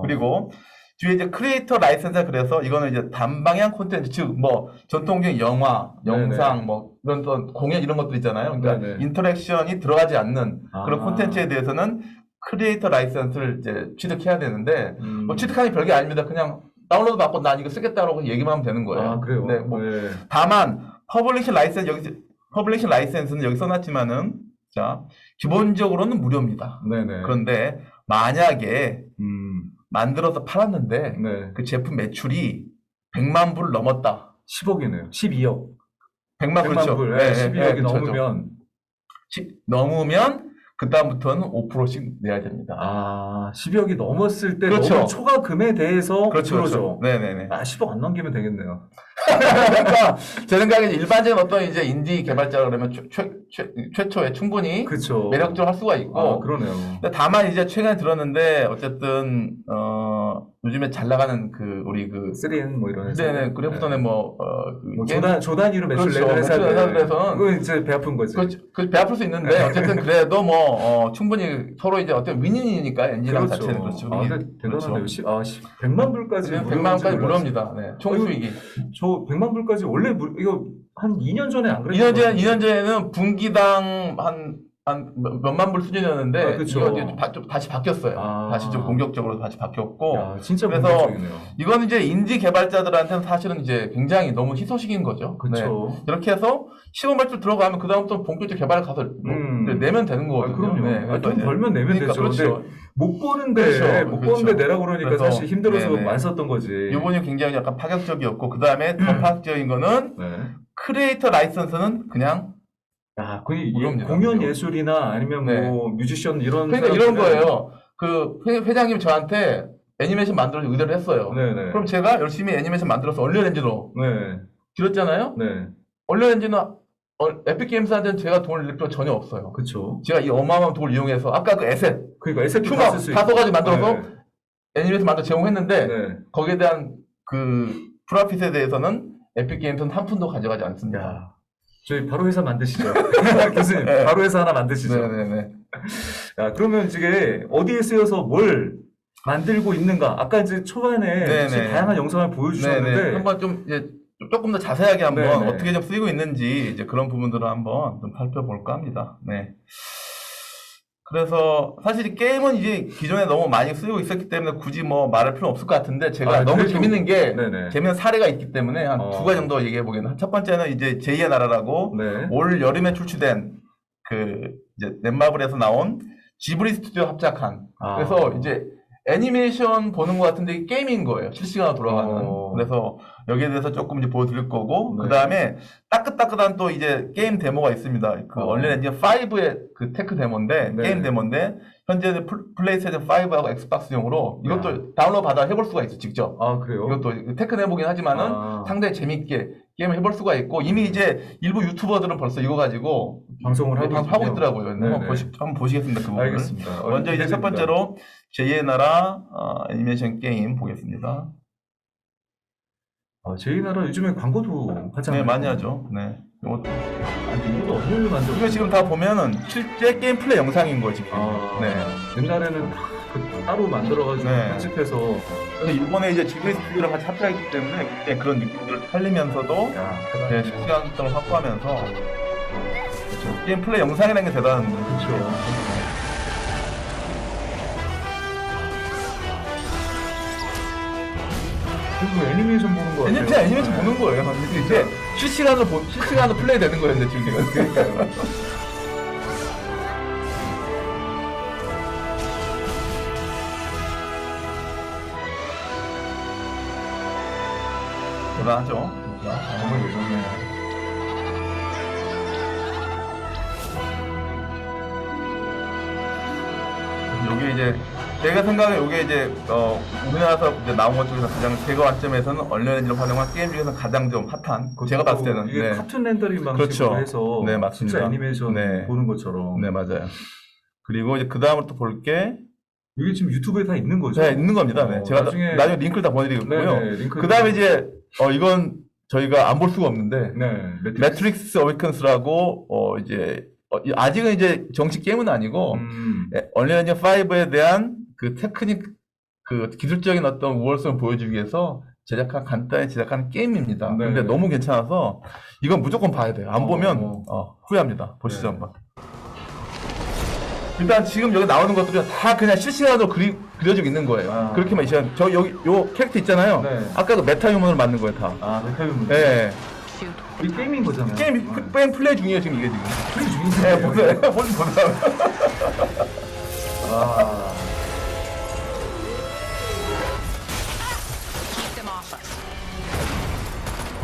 그리고 뒤에 이제 크리에이터 라이센스 그래서 이거는 이제 단방향 콘텐츠 즉 뭐 전통적인 영화, 영상 뭐 이런 공연 이런 것들 있잖아요. 그러니까 네네. 인터랙션이 들어가지 않는 그런 콘텐츠에 대해서는 크리에이터 라이센스를 이제 취득해야 되는데 뭐 취득하는 게 별게 아닙니다. 그냥 다운로드 받고 난 이거 쓰겠다라고 얘기만 하면 되는 거예요. 그래요? 네, 네. 다만 퍼블리싱 라이센스는 여기 써놨지만은 자 기본적으로는 무료입니다. 네네. 그런데 만약에 만들어서 팔았는데 네. 그 제품 매출이 100만 불을 넘었다. 10억이네요. 12억. 100만 100만 그렇죠. 불, 네, 12억이 그렇죠. 넘으면 그다음부터는 5%씩 내야 됩니다. 아, 10억이 넘었을 때 그렇죠. 넘은 초과 금액에 대해서 그렇죠, 5%죠. 네네네. 아, 10억 안 넘기면 되겠네요. 그러니까 제 생각에 일반적인 어떤 이제 인디 개발자 그러면 최초에 충분히 그렇죠. 매력적으로 할 수가 있고. 아, 그러네요. 근데 다만 이제 최근에 들었는데 어쨌든 요즘에 잘 나가는 우리 3N 뭐 이런 회사. 네네 그래프톤에 뭐 조단위로 매출 그렇죠. 내는 매출 내는 회사들. 회사들에서는 그거 이제 배 아픈 거지. 배 아플 수 있는데 어쨌든 그래도 뭐 충분히 서로 이제 어떤 윈윈이니까 엔진랑 그렇죠. 자체는 그렇죠. 아, 근데 대단하네요. 100만 불까지 100만 원까지 무료입니다. 네. 총 수익이. 저 100만 불까지 원래 이거 한 2년 전에 안 그랬어요? 2년 전에는 분기당 한 몇만 불 수준이었는데 아, 그쵸. 이거 이제 좀 다시 바뀌었어요. 아. 다시 좀 공격적으로 다시 바뀌었고. 야, 진짜 그래서 본격적이네요. 이건 이제 인디 개발자들한테는 사실은 이제 굉장히 너무 희소식인 거죠. 그렇죠. 네. 이렇게 해서 시범 발주 들어가면 그 다음부터 본격적 개발을 가서 이제 내면 되는 거거든요. 그럼요. 네. 돈 그러니까 벌면 내면 그러니까 되죠. 그렇죠. 근데 못 보는데 그렇죠. 못 그렇죠. 보는데 내라고 그러니까 그래서, 사실 힘들어서 네네. 안 썼던 거지. 이번이 굉장히 약간 파격적이었고 그 다음에 더 파격적인 거는 네. 크리에이터 라이선스는 그냥 야, 거의 무료입니다. 공연 무료. 예술이나 아니면 네. 뭐 뮤지션 이런 그러니까 이런 사람들은- 거예요. 회장님 저한테 애니메이션 만들어서 의뢰를 했어요. 네네. 그럼 제가 열심히 애니메이션 만들어서 얼리언 엔진으로 네. 길었잖아요. 네. 얼리언 엔진은 에픽게임스한테는 제가 돈을 낼 필요 전혀 없어요. 그렇죠. 제가 이 어마어마한 돈을 이용해서 아까 그 에셋 그러니까 SF 큐마 다 쓸 수 다 있고. 써가지고 만들어서 네. 애니메이션 만들어 제공했는데 네. 거기에 대한 프로핏에 대해서는 에픽게임스는 한 푼도 가져가지 않습니다. 야, 저희 바로 회사 만드시죠. 교수님, 네. 바로 회사 하나 만드시죠. 네네네. 야, 그러면 이게 어디에 쓰여서 뭘 만들고 있는가? 아까 이제 초반에 네네. 사실 다양한 영상을 보여주셨는데, 네네. 한번 좀 이제 조금 더 자세하게 한번 네네. 어떻게 좀 쓰이고 있는지 이제 그런 부분들을 한번 좀 살펴볼까 합니다. 네. 그래서 사실 이 게임은 이제 기존에 너무 많이 쓰이고 있었기 때문에 굳이 뭐 말할 필요 없을 것 같은데 제가 아, 너무 그래도- 재밌는 게 네네. 재밌는 사례가 있기 때문에 한 두 어. 가지 정도 얘기해 보겠습니다. 첫 번째는 이제 제2의 나라라고 네. 올 여름에 출시된 이제 넷마블에서 나온 지브리 스튜디오 합작한 아. 그래서 이제 애니메이션 보는 것 같은데 이게 게임인 거예요. 실시간으로 돌아가는. 그래서 여기에 대해서 조금 이제 보여드릴 거고, 네. 그 다음에 따끈따끈한 또 이제 게임 데모가 있습니다. 얼리언 엔진 5의 테크 데모인데, 네. 게임 데모인데, 현재 플레이스테이션 5하고 엑스박스용으로 이것도 다운로드 받아 해볼 수가 있어, 직접. 아, 그래요? 이것도 테크 데모긴 하지만은 아. 상당히 재밌게 게임을 해볼 수가 있고, 이미 이제 일부 유튜버들은 벌써 이거 가지고 방송을 하고 있더라고요. 네네. 한번 보시겠습니다, 그 부분을. 알겠습니다. 먼저 이제 첫 기대됩니다. 번째로 제2의 나라 애니메이션 게임 보겠습니다. 제2 나라 요즘에 광고도 하잖아요. 네, 많이 하죠. 네. 아니, 이것도 어느 만들어? 이거 지금 다 보면은 실제 게임 플레이 영상인 거예요, 지금. 네. 옛날에는 따로 만들어가지고 네. 편집해서 그래서 이번에 이제 지브리 스튜디오랑 같이 합작했기 때문에 그때 그런 느낌들을 살리면서도 야, 네, 실시간성을 확보하면서 게임 플레이 영상이라는 게 대단한 거예요. 그렇죠. 그리고 애니메이션 보는 거 같아요. 그냥 애니메이션 보는 거예요. 이제 실시간으로 플레이 되는 거예요, 지금. 그러니까요. 대단하죠. 정말 예전에 요게 이제 제가 생각에 요게 이제 우리나라에서 이제 나온 것 중에서 가장 제가 관점에서는 얼리언 엔진을 활용한 게임 중에서 가장 좀 핫한 제가 봤을 때는 이게 네. 카툰 렌더링 방식으로 그렇죠. 해서 네, 맞습니다. 진짜 애니메이션 네. 보는 것처럼. 네 맞아요. 그리고 이제 그 다음으로 또 볼게 이게 지금 유튜브에 다 있는 거죠? 네, 있는 겁니다. 네. 제가 나중에 나중에 링크를 다 보내드리고요. 네, 링크 그 다음에 이제 이건 저희가 안 볼 수가 없는데 네, 매트릭스 어웨이컨스라고 이제 아직은 이제 정식 게임은 아니고 얼리언 엔진 5에 대한 그 테크닉 그 기술적인 어떤 우월성을 보여주기 위해서 간단히 제작한 게임입니다. 네. 근데 너무 괜찮아서 이건 무조건 봐야 돼요. 안 보면 후회합니다. 보시죠 네. 한번. 일단 지금 여기 나오는 것들이 다 그냥 실시간으로 그려지고 있는 거예요. 아. 그렇게만 있어요. 저 여기 요 캐릭터 있잖아요. 네. 아까 그 메타 휴먼으로 만든 거예요 다. 아, 메타유문. 네. 이 게임인 거잖아요. 게임 플레이 중이에요 지금 이게 지금. 플레이 중인데. 네, 보세요. 보세요. 아, Keep them off us.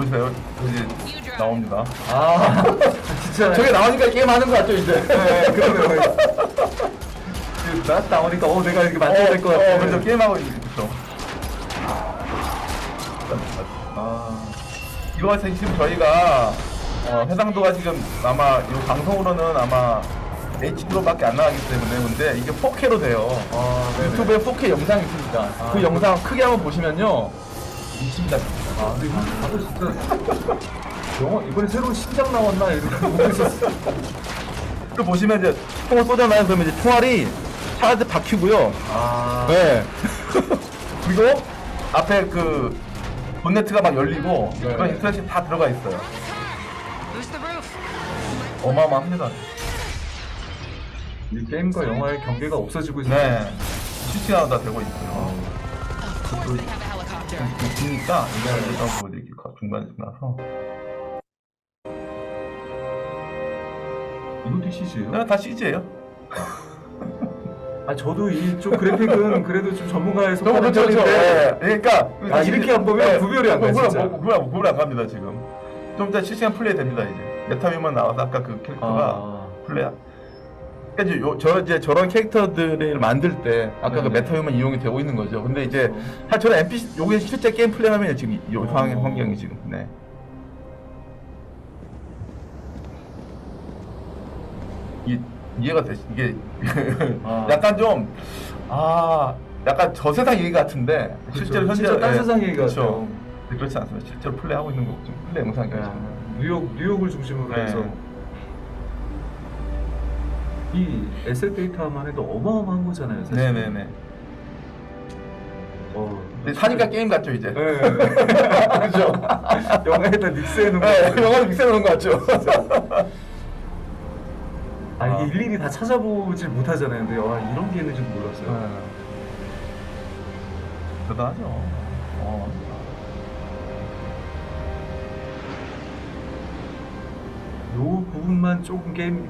보세요. 여기 나옵니다. 아, 진짜. 저게 나오니까 게임 하는 거 같죠, 이제? 네, 그러네요. 나 나오니까, 내가 이렇게 만져야 될 것 같아. 그래서 게임하고 있죠. 이거 지금 저희가, 해상도가 지금 아마, 이 방송으로는 아마 HD로밖에 안 나가기 때문에, 근데 이게 4K로 돼요. 유튜브에 4K 영상이 있습니다. 그 영상 크게 한번 보시면요. 미칩니다. 근데 이거 다들 진짜. 영화, 이번에 새로운 신작 나왔나? 이렇게 보고 있었어. 또 보시면 이제 총을 쏘잖아요. 그러면 이제 총알이 차한테 박히고요. 네. 그리고 앞에 그 본네트가 막 열리고 그런 인스트럭션이 다 들어가 있어요. 어마어마합니다. 이 게임과 영화의 경계가 없어지고 있어요. 네. 실시간으로 다 되고 있고요. 보니까 이거 이렇게 중간에 나서 이것도 CG예요? 네, 다 CG예요. 저도 이쪽 그래픽은 그래도 좀 전문가에 너무 속하는 그렇죠. 편인데. 그러니까 이렇게 안 보면 구별이 안 가요, 진짜. 구별 안 갑니다 지금. 좀 이따 실시간 플레이 됩니다 이제. 메타위만 나와서 아까 그 캐릭터가 플레이. 그러니까 이제 저런 캐릭터들을 만들 때 아까 그 메타위만 이용이 되고 있는 거죠. 근데 이제 저런 NPC 요게 실제 게임 플레이하면 지금 이 상황 환경이 지금. 네. 이해가 되시 이게 약간 좀 약간 저 세상 얘기 같은데 실제로 현재 진짜 딴 세상 얘기 그렇죠. 같아요. 그렇지 않습니다. 실제로 플레이하고 있는 거고 지금 플레이 영상이죠. 뉴욕을 중심으로 네. 해서 이 에셋 데이터만 해도 어마어마한 거잖아요, 사실. 네네네. 근데 사니까 게임 같죠 이제. 네. 그렇죠. 영화에다 믹스해 놓은 거. 네, 영화를 믹스해 놓은 거 같죠. 이게 일일이 다 찾아보질 못하잖아요. 근데 이런 게 있는지 몰랐어요. 대단하죠. 요 부분만 조금 게임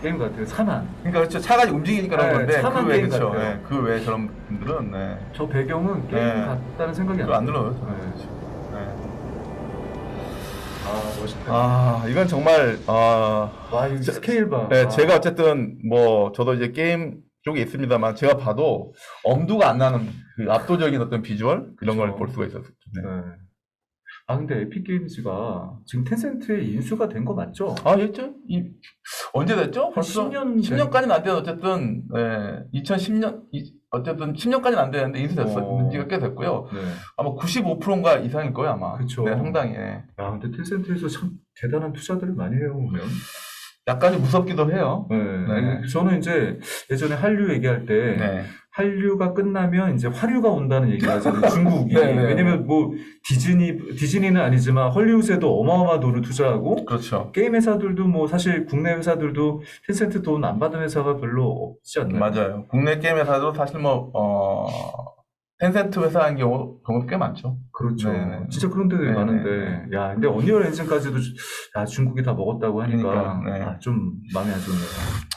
게임 같아요. 사만. 그러니까 그렇죠. 차가 움직이니까 그런 네, 건데 차만 그 외 게임 그렇죠. 같아요. 네, 그 외 저런 분들은 네. 저 배경은 게임 네. 같다는 생각이 안 들어요. 들어요. 네. 네. 멋있다. 이건 정말 와, 이 스케일 봐. 네, 제가 어쨌든 뭐 저도 이제 게임 쪽에 있습니다만 제가 봐도 엄두가 안 나는 그 압도적인 어떤 비주얼 이런 걸 볼 수가 있었죠. 네. 네. 근데 에픽 게임즈가 지금 텐센트에 인수가 된 거 맞죠? 됐죠? 언제 됐죠? 벌써 10년까지는 안 돼요. 어쨌든 2010년 어쨌든 10년까지는 안 되는데 인수됐어. 지가 꽤 됐고요. 네. 아마 95%인가 이상일 거예요, 아마. 그쵸. 네, 상당히. 근데 텐센트에서 참 대단한 투자들을 많이 해요, 보면. 약간 좀 무섭기도 해요. 네. 저는 이제 예전에 한류 얘기할 때 네. 한류가 끝나면 이제 화류가 온다는 얘기를 하잖아요. 중국이. 네. 왜냐면 뭐 디즈니는 아니지만 헐리우드에도 어마어마한 돈을 투자하고 그렇죠. 게임 회사들도 뭐 사실 국내 회사들도 텐센트 돈 안 받은 회사가 별로 없지 않나요? 맞아요. 국내 게임 회사도 사실 텐센트 회사인 경우도 꽤 많죠. 그렇죠. 네네. 진짜 그런 데들이 네네. 많은데, 근데 어니얼 엔진까지도 중국이 다 먹었다고 하니까, 그러니까, 좀 마음에 안 좋네요.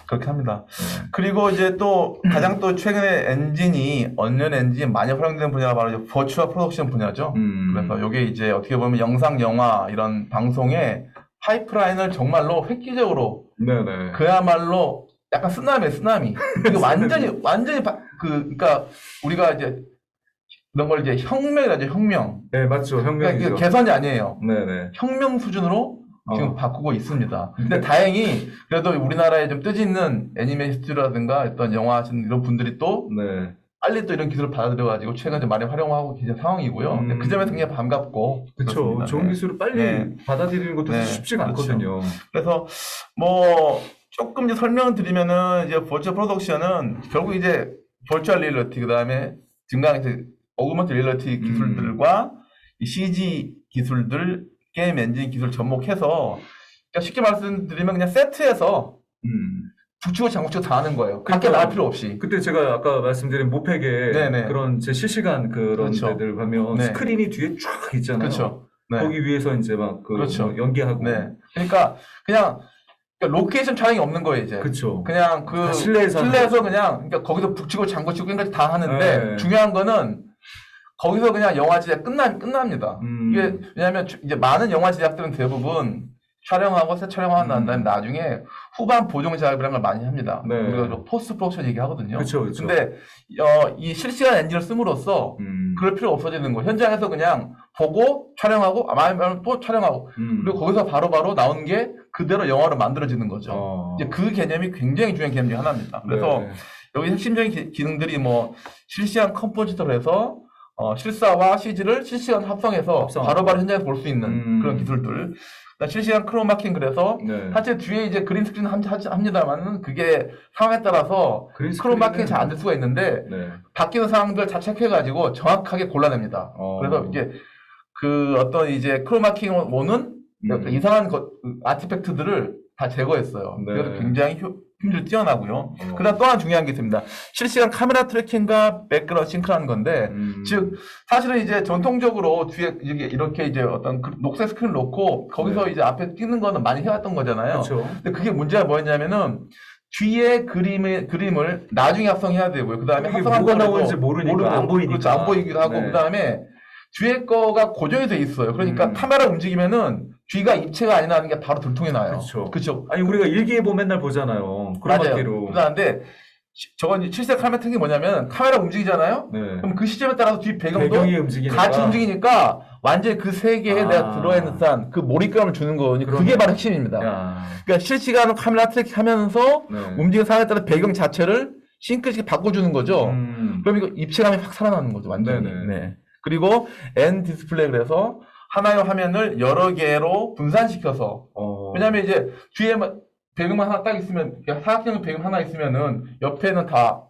그렇게 합니다. 네. 그리고 이제 또 가장 또 최근에 엔진이 언리얼 엔진 많이 활용되는 분야가 바로 이제 버추얼 프로덕션 분야죠. 그래서 이게 이제 어떻게 보면 영상, 영화 이런 방송의 파이프라인을 정말로 획기적으로 네네. 그야말로 약간 쓰나미. 이게 완전히 그러니까 우리가 이제 이런 걸 이제 혁명이라죠, 혁명. 네, 맞죠. 그러니까 혁명이죠. 이게 개선이 아니에요. 네네. 혁명 수준으로 지금 바꾸고 있습니다. 근데 다행히 그래도 우리나라에 좀 뜨지 있는 애니메이션 스튜디오라든가 어떤 영화 하시는 이런 분들이 또 네. 빨리 또 이런 기술을 받아들여가지고 최근에 많이 활용하고 계신 상황이고요. 그 점에서 굉장히 반갑고. 그렇죠. 그렇습니다. 좋은 네. 기술을 빨리 받아들이는 것도 네, 쉽지가 그렇죠. 않거든요. 그래서 뭐 조금 이제 설명을 드리면은 이제 버추얼 프로덕션은 결국 이제 버추얼 리얼리티 그다음에 증강 오그먼트 리얼리티 기술들과 이 CG 기술들 게임 엔진 기술 접목해서 그러니까 쉽게 말씀드리면 그냥 세트에서 북치고 장구치고 다 하는 거예요. 밖에 나갈 필요 없이. 그때 제가 아까 말씀드린 모팩의 네네. 그런 제 실시간 그런 그렇죠. 데들 가면 네. 스크린이 뒤에 쫙 있잖아요. 그렇죠. 네. 거기 위에서 이제 막 그렇죠. 뭐 연기하고. 네. 그러니까 그냥 로케이션 촬영이 없는 거예요, 이제. 그렇죠. 그냥 다 실내에서 그냥 그러니까 거기서 북치고 장구치고 끝까지 다 하는데 네. 중요한 거는 거기서 그냥 영화 제작 끝납니다. 이게 왜냐하면 이제 많은 영화 제작들은 대부분 촬영하고 새 촬영하고 난 다음에 나중에 후반 보정 작업이라는 걸 많이 합니다. 네. 우리가 포스트 프로덕션 얘기하거든요. 그쵸. 근데 이 실시간 엔진을 씀으로써 그럴 필요 없어지는 거. 현장에서 그냥 보고 촬영하고 아니면 또 촬영하고 그리고 거기서 바로바로 나오는 게 그대로 영화로 만들어지는 거죠. 이제 그 개념이 굉장히 중요한 개념 중 하나입니다. 그래서 네. 여기 핵심적인 기능들이 뭐 실시간 컴포지터로 해서 실사와 CG를 실시간 합성해서 바로바로 현장에서 볼 수 있는 그런 기술들. 실시간 크로마킹 그래서 네. 사실 뒤에 이제 그린 스크린 합니다만은 그게 상황에 따라서 크로마킹이 잘 안 될 수가 있는데 네. 바뀌는 상황들 다 체크해가지고 정확하게 골라냅니다. 그래서 이게 그 어떤 이제 크로마킹 오는 이상한 아티팩트들을 다 제거했어요. 네. 그래서 굉장히 힘들이 뛰어나고요. 그다음 또 하나 중요한 게 있습니다. 실시간 카메라 트래킹과 백그라운드 싱크라는 건데, 즉 사실은 이제 전통적으로 뒤에 이렇게 이제 어떤 녹색 스크린 놓고 거기서 네. 이제 앞에 뛰는 거는 많이 해왔던 거잖아요. 그렇죠. 근데 그게 문제가 뭐였냐면은 뒤에 그림을 나중에 합성해야 되고요. 그다음에 이게 뭐가 나오는지 모르니까 안 보이니까. 그렇죠. 안 보이기도 하고 네. 그다음에 뒤에 거가 고정이 돼 있어요. 그러니까 카메라 움직이면은 뒤가 입체가 아니라는 게 바로 들통이 나요. 그렇죠. 그렇죠. 아니 우리가 일기예보 맨날 보잖아요. 크로마키로. 그런데 저건 실제 카메라 트랙이 뭐냐면 카메라 움직이잖아요. 네. 그럼 그 시점에 따라서 뒤 배경도 배경이 움직이니까. 같이 움직이니까 완전히 그 세계에 내가 들어있는 듯한 그 몰입감을 주는 거니까 그게 바로 핵심입니다. 야. 그러니까 실시간으로 카메라 트랙 하면서 네. 움직이는 상황에 따라 배경 자체를 싱크식 바꿔주는 거죠. 그럼 이거 입체감이 확 살아나는 거죠, 완전히. 네네. 네. 그리고 N 디스플레이 그래서 하나의 화면을 여러 개로 분산시켜서 왜냐면 이제 뒤에 배경만 하나 딱 있으면 사각형 배경 하나 있으면은 옆에는 다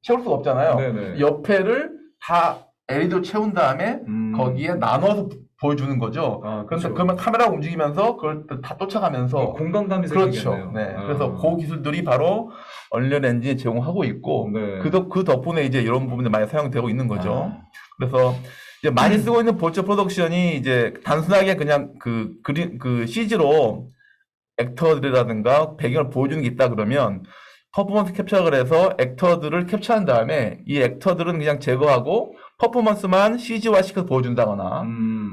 채울 수가 없잖아요. 네네. 옆에를 다 LED로 채운 다음에 거기에 나눠서 보여주는 거죠. 그런데 그렇죠. 그러면 카메라가 움직이면서 그걸 다 쫓아가면서 공간감이 그렇죠. 생기겠네요. 네. 그래서 그 기술들이 바로 얼리얼 엔진이 제공하고 있고 네. 그 덕분에 이제 이런 부분들이 많이 사용되고 있는 거죠. 그래서 이제 많이 쓰고 있는 보처 프로덕션이 이제 단순하게 그냥 그 CG로 액터들이라든가 배경을 보여주는 게 있다 그러면 퍼포먼스 캡처를 해서 액터들을 캡처한 다음에 이 액터들은 그냥 제거하고 퍼포먼스만 CG화 시켜서 보여준다거나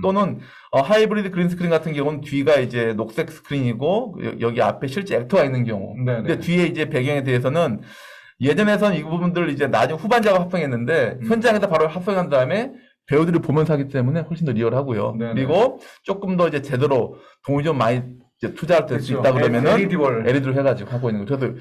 또는 하이브리드 그린 스크린 같은 경우는 뒤가 이제 녹색 스크린이고 여기 앞에 실제 액터가 있는 경우. 네네. 근데 뒤에 이제 배경에 대해서는 예전에선 이 부분들 이제 나중 후반 작업 합성했는데 현장에다 바로 합성한 다음에 배우들이 보면서 하기 때문에 훨씬 더 리얼하고요. 네네. 그리고 조금 더 이제 제대로 돈이 좀 많이 이제 투자할 수 있다 그러면은 LED로 해가지고 하고 있는 거죠. 그래서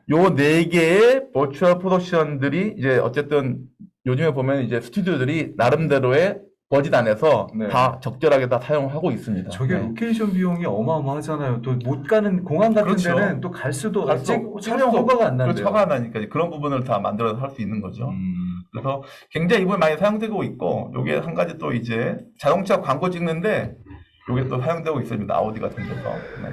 요 네 개의 버추얼 프로덕션들이 이제 어쨌든 요즘에 보면 이제 스튜디오들이 나름대로의 버짓 안에서 다 적절하게 다 사용하고 있습니다. 저게 로케이션 비용이 어마어마하잖아요. 또 못 가는 공항 같은 그렇죠. 데는 또 갈 수도 촬영 촬영 허가가 안 난대요. 그렇죠. 허가가 나니까 그런 부분을 다 만들어서 할 수 있는 거죠. 그래서 굉장히 이번에 많이 사용되고 있고, 요게 한 가지 또 이제 자동차 광고 찍는데 요게 또 사용되고 있습니다. 아우디 같은 데서. 네.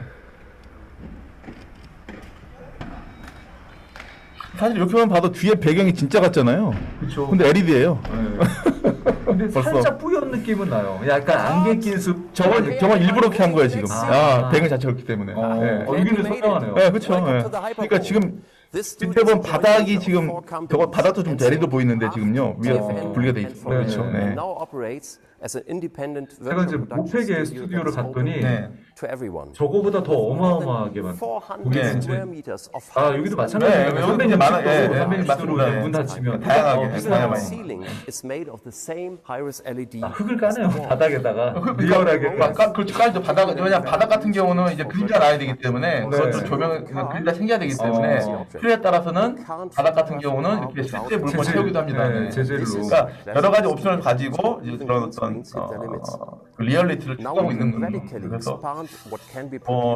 사실 이렇게만 봐도 뒤에 배경이 진짜 같잖아요. 그렇죠. 근데 LED예요. 근데 벌써. 살짝 뿌연 느낌은 나요. 약간 안개 낀 숲. 저건 일부러 이렇게 한 거예요, 지금. 배경 자체가 그렇기 때문에. 네. 여기는 선명하네요. 네, 그렇죠. 네. 그러니까 지금 밑에 보면 바닥이 지금 저거 바닥도 좀 LED로 보이는데 지금요 위에 분리가 돼 있어요. 그렇죠. 네. 제가 이제 모페게 스튜디오를 갔더니 저거보다 더 어마어마하게 네. 여기도 마찬가지예요. 네, 여기도 이제 많아요. 예, 예, 360도로 맞습니다. 문 닫히면 다양하게 비슷해요. 흙을 까네요. 바닥에다가 리얼하게. 그렇죠. 깔죠. 왜냐면 바닥 같은 경우는 이제 그림자 나야 되기 때문에 그것도 조명 그림자 생겨야 되기 때문에 필요에 따라서는 바닥 같은 경우는 이렇게 실제 물건 채우기도 합니다. 네. 재질로. 그러니까 여러 가지 옵션을 가지고 이제 그런 어떤 그 리얼리티를 추구하고 있는 거예요. 그래서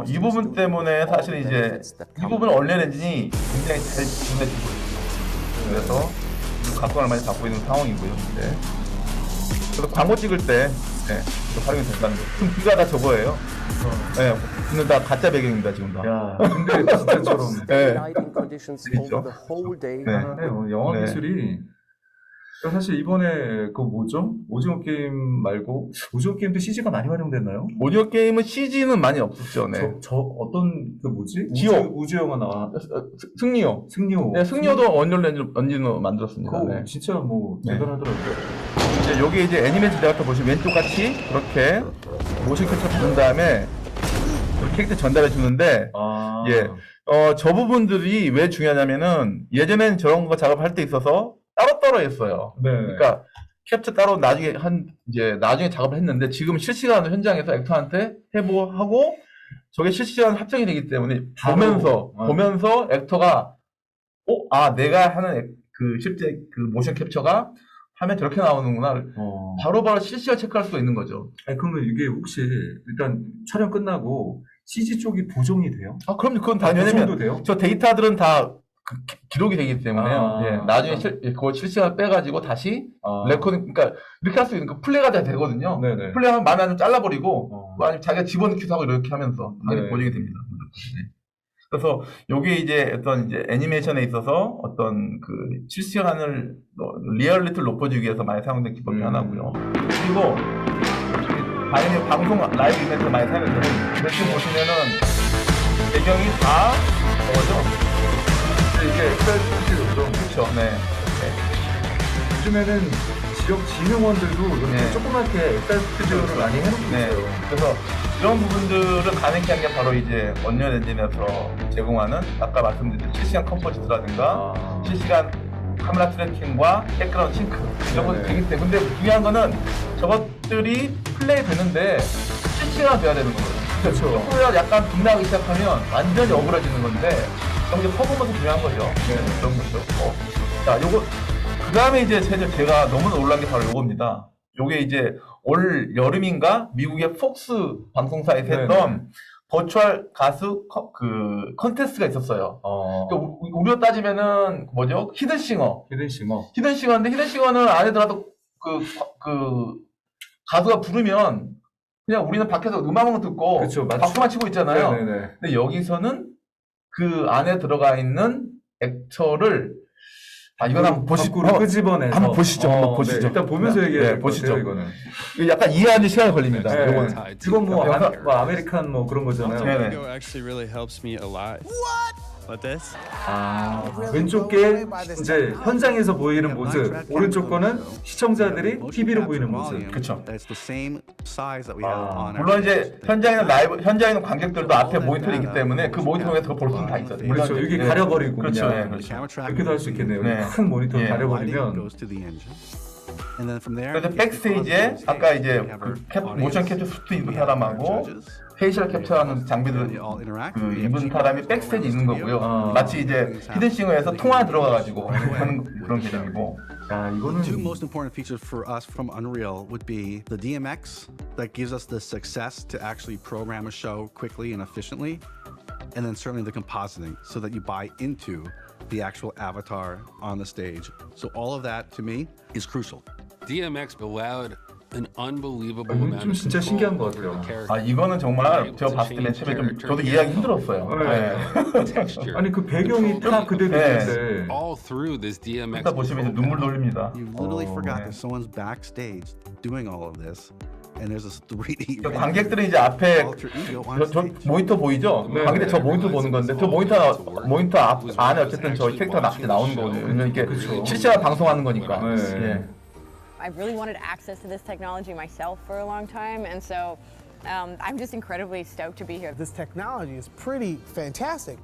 이 부분 때문에 사실 이제 이 부분 얼리얼 엔진이 굉장히 잘 진행되고 있어요. 그래서 각광을 많이 받고 있는 상황이고요. 네. 그래서 광고 찍을 때 활용이 된다는 거죠. 지금 귀가 다 저거예요. 네, 귀는 다 가짜 배경입니다 지금 다. 야, 근데 진짜처럼. 네. 영화 기술이. 그러니까 사실 이번에 그 뭐죠? 오징어 게임 말고 오징어 게임도 CG가 많이 활용됐나요? 오디오 게임은 CG는 많이 없었죠. 네. 저 어떤 그 뭐지? 지옥. 우주 영화 나와 승리호. 승리호. 네, 승리호도 언리얼 엔진으로 만들었습니다. 그거 네. 진짜 뭐 네. 대단하더라고요. 이제 여기 이제 애니메이션 데이터 보시면 왼쪽 같이 그렇게 모션 캡처 부른 다음에 캐릭터 전달해 주는데 아, 예. 저 부분들이 왜 중요하냐면은 예전에는 저런 거 작업할 때 있어서 따로따로 했어요. 네. 그러니까 캡처 따로 나중에 나중에 작업을 했는데 지금 실시간으로 현장에서 액터한테 하고 저게 실시간 합성이 되기 때문에 바로, 보면서 액터가 내가 하는 그 실제 그 모션 캡처가 하면 저렇게 나오는구나. 바로바로 실시간 체크할 수 있는 거죠. 아니, 그러면 이게 혹시 일단 촬영 끝나고 CG 쪽이 보정이 돼요? 아, 그럼요. 그건 당연히 보정도 돼요? 저 데이터들은 다 기록이 되기 때문에요. 아. 예, 나중에 그걸 실시간 빼가지고 다시 레코딩, 그러니까 이렇게 할 수 있는 거 플레이가 다 되거든요. 네네. 플레이하면 만화는 잘라버리고, 어. 아니면 자기가 집어넣기도 하고 이렇게 하면서 당연히 네. 보정이 됩니다. 네. 그래서 요게 이제 어떤 이제 애니메이션에 있어서 어떤 그 실시간을 리얼리티를 높여주기 위해서 많이 사용된 기법 중 하나고요. 그리고 당연히 방송 라이브 이벤트 많이 사용해요. 지금 보시면은 배경이 다 뭐죠? 이게 엑셀 스튜디오죠. 그렇죠. 네. 요즘에는 지역 진흥원들도 이렇게 네. 조그맣게 엑셀 스튜디오를 많이 해놓고 네. 있어요. 그래서 이런 부분들을 가능케 한 게 바로 이제 언리얼 엔진에서 제공하는 아까 말씀드린 실시간 컴포지트라든가 실시간 카메라 트래킹과 백그라운드 싱크 이런 것도 네네. 되기 때문에 근데 중요한 거는 저것들이 플레이 되는데 실시간 돼야 되는 거예요. 그렇죠. 소리가 약간 빗나가기 시작하면 완전히 어그러지는 건데 이게 퍼포먼스 중요한 거죠. 네. 그런 거죠. 자, 요거 그 다음에 이제 제가 너무 놀란 게 바로 요겁니다. 요게 이제 올 여름인가 미국의 폭스 방송사에서 네네. 했던 버추얼 가수 컨테스트가 있었어요. 그러니까 우리로 따지면은 뭐죠? 히든싱어. 히든싱어. 히든싱어는 안에 들어도 그 가수가 부르면 그냥 우리는 밖에서 음악만 듣고 그쵸, 맞죠. 박수만 치고 있잖아요. 네네네. 근데 여기서는 그 안에 들어가 있는 액터를 이건 한번 밖으로 끄집어내서 한번 보시죠. 한번 보시죠. 네, 일단 보면서 네, 얘기해야 네, 될 것 보시죠. 같아요, 이거는. 이거 약간 이해하는 시간이 걸립니다. 네. 요거는. 이건 뭐, 영상- 뭐 아메리칸 뭐 그런 거잖아요. 네네. Video actually really helps me a lot. What this? 왼쪽 게 이제 현장에서 보이는 모습, 오른쪽 거는 시청자들이 TV로 보이는 모습. 그쵸. That's the same size that we have on our 물론 이제 현장에 있는 관객들도 앞에 모니터이 있기 때문에 그 모니터 통해서 그걸 볼 수는 다 있어요. 그렇죠. 물론 여기 이제- 가려버리고 그렇죠. 그냥. 네, 그렇죠. camera track. 이렇게도 할 수 있겠네요. 네. 여기 큰 모니터 예. 가려버리면. goes to the engine. And then from there, 그래서 if you 백스테이지에 close the 아까 stage, 이제 we have our 모션 audience, 캡처 수트 입은 we have our 사람하고 judges, 페이셜 캡처하는 and 장비들 they all interact. 그 We have 입은 cheat 사람이 codes 백스테이지 all 있는 over the 거고요. studio. 마치 이제 히든싱어에서 통화 들어가가지고 하는 그런 개념이고. 야, The 이거는 two most important features for us from Unreal would be the DMX that gives us the success to actually program a show quickly and efficiently, and then certainly the compositing so that you buy into the actual avatar on the stage. So all of that to me is crucial. DMX allowed an unbelievable 이건 amount 좀 of 진짜 control 신기한 것 over the 같아요. character. 이거는 정말 제가 봤을 때 맨 처음에 좀 저도 이해하기 힘들었어요. 네. Texture. 아니 그 배경이 다 그대로 네. 있는데 all through this DMX. 일단 보시면 이제 눈물 돌립니다. You literally forgot yeah. that someone's backstage doing all of this, and there's a 3D 그 관객들은 이제 앞에 alter ego on 저 stage. 모니터 보이죠? 네. 관객들 저 모니터 보는 건데 저 모니터 안에 어쨌든 저 캐릭터가 나오는 거거든요. 왜냐면 이게 그쵸. 실시간 방송하는 거니까. 네. 예. I've really wanted access to this technology myself for a long time, and so I'm just incredibly stoked to be here. This technology is pretty fantastic.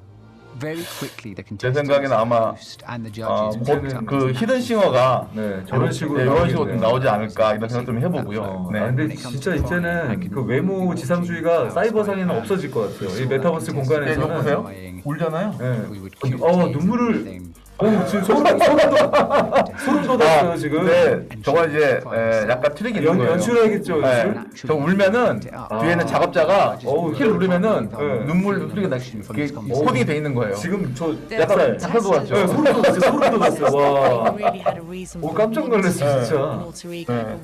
Very quickly, the 제 생각에는 아마 and the judges 그 히든싱어가 네, 저런 식으로 이런 식으로 나오겠네요. 나오지 않을까 이런 생각 좀 해보고요. 네. 근데 진짜 이제는 그 외모 지상주의가 사이버상에는 없어질 것 같아요. 이 메타버스 네, 이거 공간에서는. 보세요. 울잖아요. 네. 눈물을. 지금 소름 돋았어요 지금. 근데 저거 이제 약간 트릭이 있는 거예요. 연출해야겠죠. 네. 연출? 저 울면은 뒤에 있는 작업자가 힐 누르면은 네. 눈물 소리가 그게 코딩이 돼 있는 거예요. 지금 저 약간 작사도 같죠. 네, 소름 돋았어요. 소름 돋았어요. 와. 오, 깜짝 놀랐어 진짜.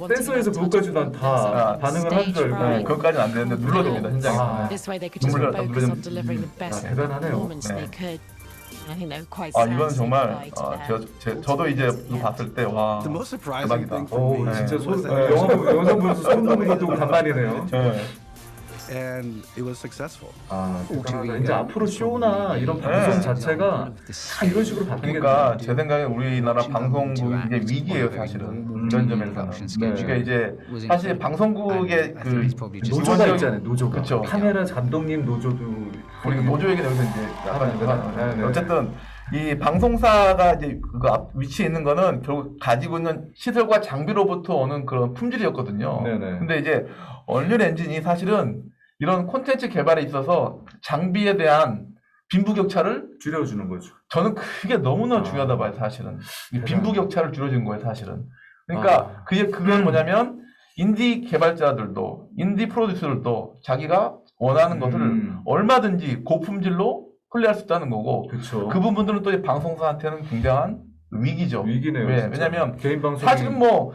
댄서에서 그것까지 난 다 반응을 한 줄 알고. 네, 그것까지는 안 되는데 눌러줍니다 현장에서. 아, This way they could just 눈물 focus on 눈물 delivering the best 대단하네요. performance they 네. could. 이건 정말 저도 이제 이거 봤을 때 와. The most surprising 대박이다. thing for me 진짜 was that 영상 보면서 소름 돋는 것도 간만이네요. and it was successful. 대단하다. 이제 앞으로 쇼나 이런 방송 자체가 다 이런 식으로 바뀌겠네요. 그러니까 제 생각에 우리나라 방송국이 이제 위기예요, 사실은. 이런 점에서는. 그러니까 이제 사실 방송국의 그 노조가 있잖아요. 노조가. 그쵸. 카메라 감독님 노조도 우리 노조 얘기는 여기서 이제 네. 어쨌든 이 방송사가 이제 그 위치에 있는 거는 결국 가지고 있는 시설과 장비로부터 오는 그런 품질이었거든요. 네네. 근데 이제 얼리얼 엔진이 사실은 이런 콘텐츠 개발에 있어서 장비에 대한 빈부격차를 줄여주는 거죠. 저는 그게 너무나 중요하다 봐요, 사실은. 이 빈부격차를 줄여준 거예요, 사실은. 그러니까 그건 뭐냐면 인디 개발자들도 인디 프로듀서들도 자기가 원하는 것을 얼마든지 고품질로 플레이할 수 있다는 거고 그렇죠. 그 부분들은 또 이 방송사한테는 굉장한 위기죠. 위기네요. 왜? 진짜. 왜냐면 개인 방송이 사실은 뭐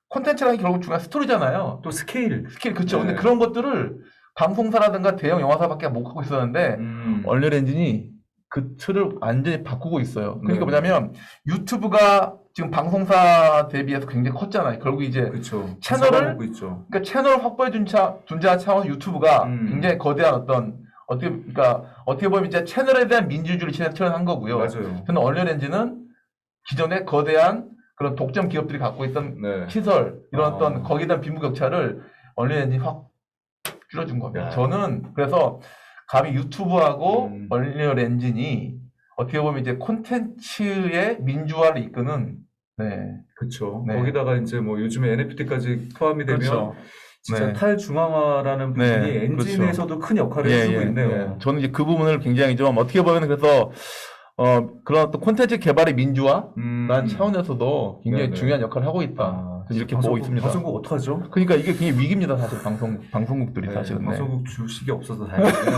콘텐츠라는 게 결국 중요한 스토리잖아요. 또 스케일. 그렇죠. 네. 근데 그런 것들을 방송사라든가 대형 영화사밖에 못 하고 있었는데 얼리얼 엔진이 그 틀을 완전히 바꾸고 있어요. 그러니까 네. 뭐냐면 유튜브가 지금 방송사 대비해서 굉장히 컸잖아요. 결국 이제 그렇죠. 채널을 보고 있죠. 그러니까 채널 확보해 준자 차원 유튜브가 굉장히 거대한 어떻게 보면 이제 채널에 대한 민주주의를 실현한 거고요. 맞아요. 근데 얼리얼 엔진은 기존의 거대한 그런 독점 기업들이 갖고 있던 네. 시설 이런 어떤 거기에 대한 빈부격차를 얼리얼 엔진이 확 줄여준 겁니다. 야. 저는 그래서 감히 유튜브하고 얼리얼 엔진이 어떻게 보면 이제 콘텐츠의 민주화를 이끄는 그렇죠. 네. 거기다가 이제 뭐 요즘에 NFT까지 포함이 되면 그렇죠. 진짜 네. 탈중앙화라는 부분이 네, 엔진에서도 큰 역할을 해주고 있네요. 저는 이제 그 부분을 굉장히 좀 어떻게 보면 그래서 그런 어떤 콘텐츠 개발의 민주화라는 차원에서도 굉장히 네네. 중요한 역할을 하고 있다. 이렇게 보고 있습니다. 방송국 어떡하죠? 그러니까 이게 굉장히 위기입니다, 사실 방송국들이 사실은. 방송국 주식이 없어서 다행이네요.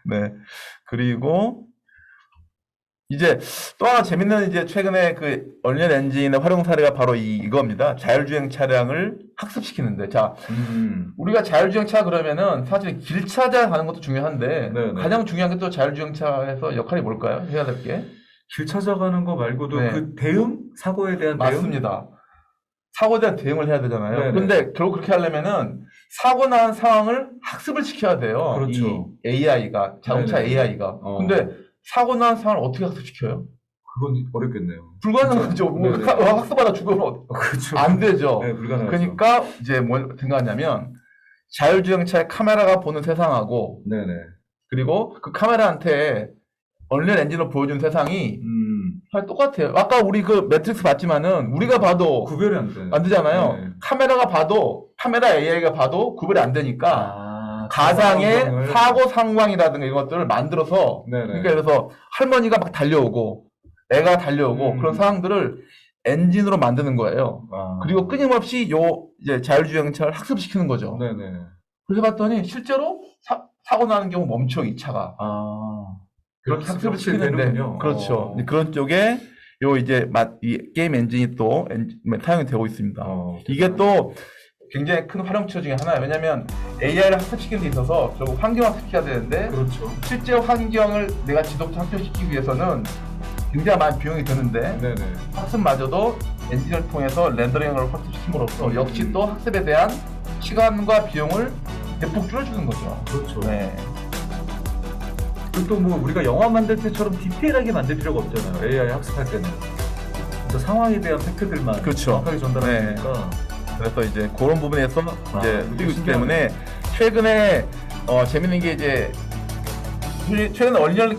네. 그리고 이제 또 하나 재밌는 이제 최근에 그 얼리얼 엔진의 활용 사례가 바로 이겁니다. 자율주행 차량을 학습시키는데, 자, 우리가 자율주행차 그러면은 사실 길 찾아가는 것도 중요한데 네네. 가장 중요한 게 또 자율주행차에서 역할이 뭘까요? 해야 될 게? 길 찾아가는 거 말고도 네. 그 대응? 사고에 대한 대응? 맞습니다. 사고에 대한 대응을 해야 되잖아요. 네네. 근데 결국 그렇게 하려면은 사고 난 상황을 학습을 시켜야 돼요. 그렇죠. 이 AI가, 자동차 네네. AI가. 근데 사고 난 상황을 어떻게 학습시켜요? 그건 어렵겠네요. 불가능하죠. 뭐 네네. 학습하다 죽으면 그렇죠. 안 되죠. 네, 불가능하죠. 그러니까 이제 뭘 생각하냐면 자율주행차의 카메라가 보는 세상하고 네네. 그리고 그 카메라한테 얼리얼 엔진으로 보여준 세상이 사실 똑같아요. 아까 우리 그 매트릭스 봤지만은 우리가 봐도 구별이 안 되잖아요. 네. 카메라 AI가 봐도 구별이 안 되니까 가상의 상황을. 사고 상황이라든가 이런 것들을 만들어서 네네. 그러니까 그래서 할머니가 막 달려오고 애가 달려오고 그런 상황들을 엔진으로 만드는 거예요. 그리고 끊임없이 이제 자율주행차를 학습시키는 거죠. 네네. 그래서 봤더니 실제로 사고 나는 경우 멈춰 이 차가. 그렇게 학습을 시키는데 되는군요. 그렇죠. 그런 쪽에 이제 이 게임 엔진이 또 사용이 되고 있습니다. 이게 또 굉장히 큰 활용처 중에 하나예요. 왜냐하면 AI를 학습시키는 데 있어서 결국 환경 학습시켜야 되는데 그렇죠. 실제 환경을 내가 지속적으로 학습시키기 위해서는 굉장히 많은 비용이 드는데 네네. 학습마저도 엔진을 통해서 렌더링을 학습시킴으로써 역시 또 학습에 대한 시간과 비용을 대폭 줄여주는 거죠. 그렇죠. 네. 그리고 또 뭐 우리가 영화 만들 때처럼 디테일하게 만들 필요가 없잖아요. AI 학습할 때는. 진짜 상황에 대한 팩트들만 그렇죠. 정확하게 전달하니까. 그래서 이제 그런 부분에서 이제 이거 뛰기 신기하네. 때문에 최근에 재밌는 게 이제 최근에 얼리얼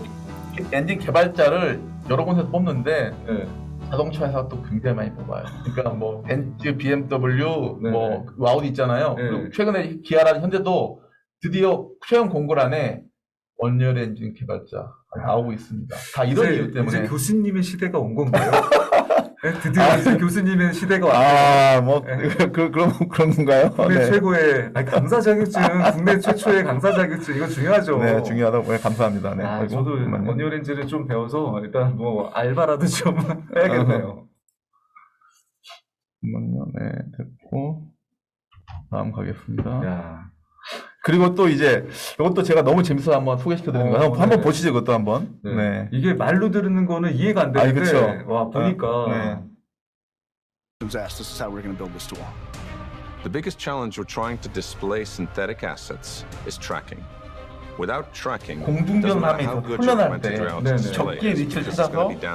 엔진 개발자를 여러 곳에서 뽑는데 네. 자동차 회사가 또 굉장히 많이 뽑아요. 그러니까 뭐 벤츠, BMW, 네네. 뭐 아우디 있잖아요. 네. 그리고 최근에 기아라는 현대도 드디어 최종 공고란에 얼리얼 엔진 개발자 나오고 있습니다. 다 이런 이유 때문에. 이제 교수님의 시대가 온 건가요? 네, 드디어 이제 교수님의 시대가 왔네요. 그런 건가요? 국내 최고의 강사 자격증, 국내 최초의 강사 자격증 이거 중요하죠. 네, 중요하다고. 네, 감사합니다. 네. 아이고, 저도 잠깐만요. 얼리얼 엔진을 좀 배워서 일단 뭐 알바라도 좀 해야겠네요. 잠깐만요. 네, 됐고 다음 가겠습니다. 야, 그리고 또 이제 이것도 제가 너무 재밌어서 한번 소개시켜드리는 거 한번 네. 보시죠, 이것도 한번. 네. 네. 이게 말로 들으는 거는 이해가 안 되는데 그쵸. 와 보니까 네. This is how we're going to build this tool. The biggest challenge we're trying to display synthetic assets is tracking. Without tracking, 공중전함에 있어서 훈련할 때 네네. 적기의 위치를 찾아서 이제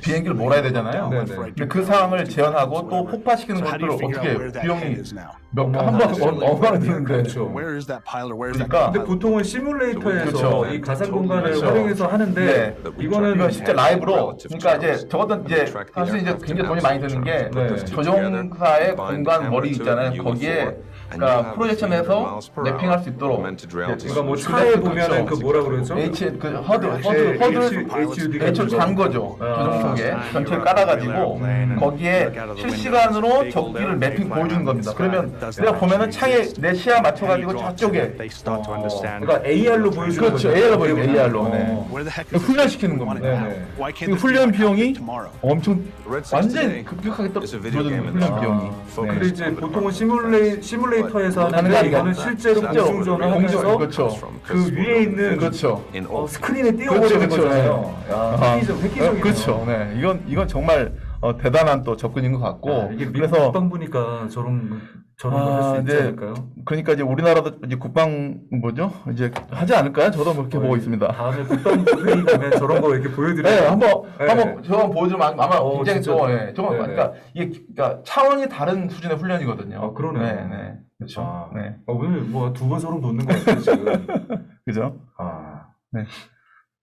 비행기를 몰아야 되잖아요. 네네. 근데 그 상황을 재현하고 또 폭파시키는 So how do you 것들을 figure 어떻게 out 해요? where that 비용이 head is now? 한번 얼마나 드는데. 그렇죠. Where is that pilot? Where is that 그러니까 근데 pilot? 보통은 시뮬레이터에서 그렇죠. 이 가상 공간을 그렇죠. 활용해서 하는데 네. 이거는 이건 진짜 라이브로. 그러니까 이제 저것도 이제 사실 이제 굉장히 돈이 많이 드는 게 네. 조종사의 공간 머리 있잖아요. 거기에 그러니까 프로젝션에서 랩핑할 수 있도록. 그러니까 뭐 차에 보면은 그 뭐라 그러죠? 그 HUD가 그렇죠. 단 거죠. 조종석에 전체를 깔아가지고 거기에 실시간으로 적기를 매핑 보여주는 겁니다. 그러면 내가 보면은 창에 내 시야 맞춰가지고 저쪽에 They start to understand. 그러니까 AR로 보여주는 그렇죠. 거죠. AR로 보여주는 AR로. 네. Where the heck is this 훈련시키는 thing? 겁니다. 네네. Why can't 이 this be 훈련 like 비용이 tomorrow? 엄청 완전 급격하게 떨어지는 훈련 비용이. 근데 이제 보통은 시뮬레이터에서 하는데 가능하니까. 이거는 실제로 공중전을 하면서 그렇죠. 그 위에 있는 그렇죠. 스크린에 띄워버리는 그렇죠. 거잖아요. 야, 획기적이네요. 그렇죠. 네. 이건 정말 대단한 또 접근인 것 같고. 이게 그래서 국방부니까 저런 걸 할 수 있지 네. 않을까요? 그러니까 이제 우리나라도 이제 국방 뭐죠? 이제 하지 않을까요? 저도 그렇게 보고 있습니다. 다음에 국방부 회의 가면 저런 거 이렇게 보여드려요. 네, 한번 저거 보여주면 아마 굉장히 진짜. 또 정말 네네. 그러니까 이게 그러니까 차원이 다른 수준의 훈련이거든요. 그러네요. 네. 그렇죠. 네. 오늘 뭐 두 번 소름 돋는 것 같아요 지금. 그죠? 네.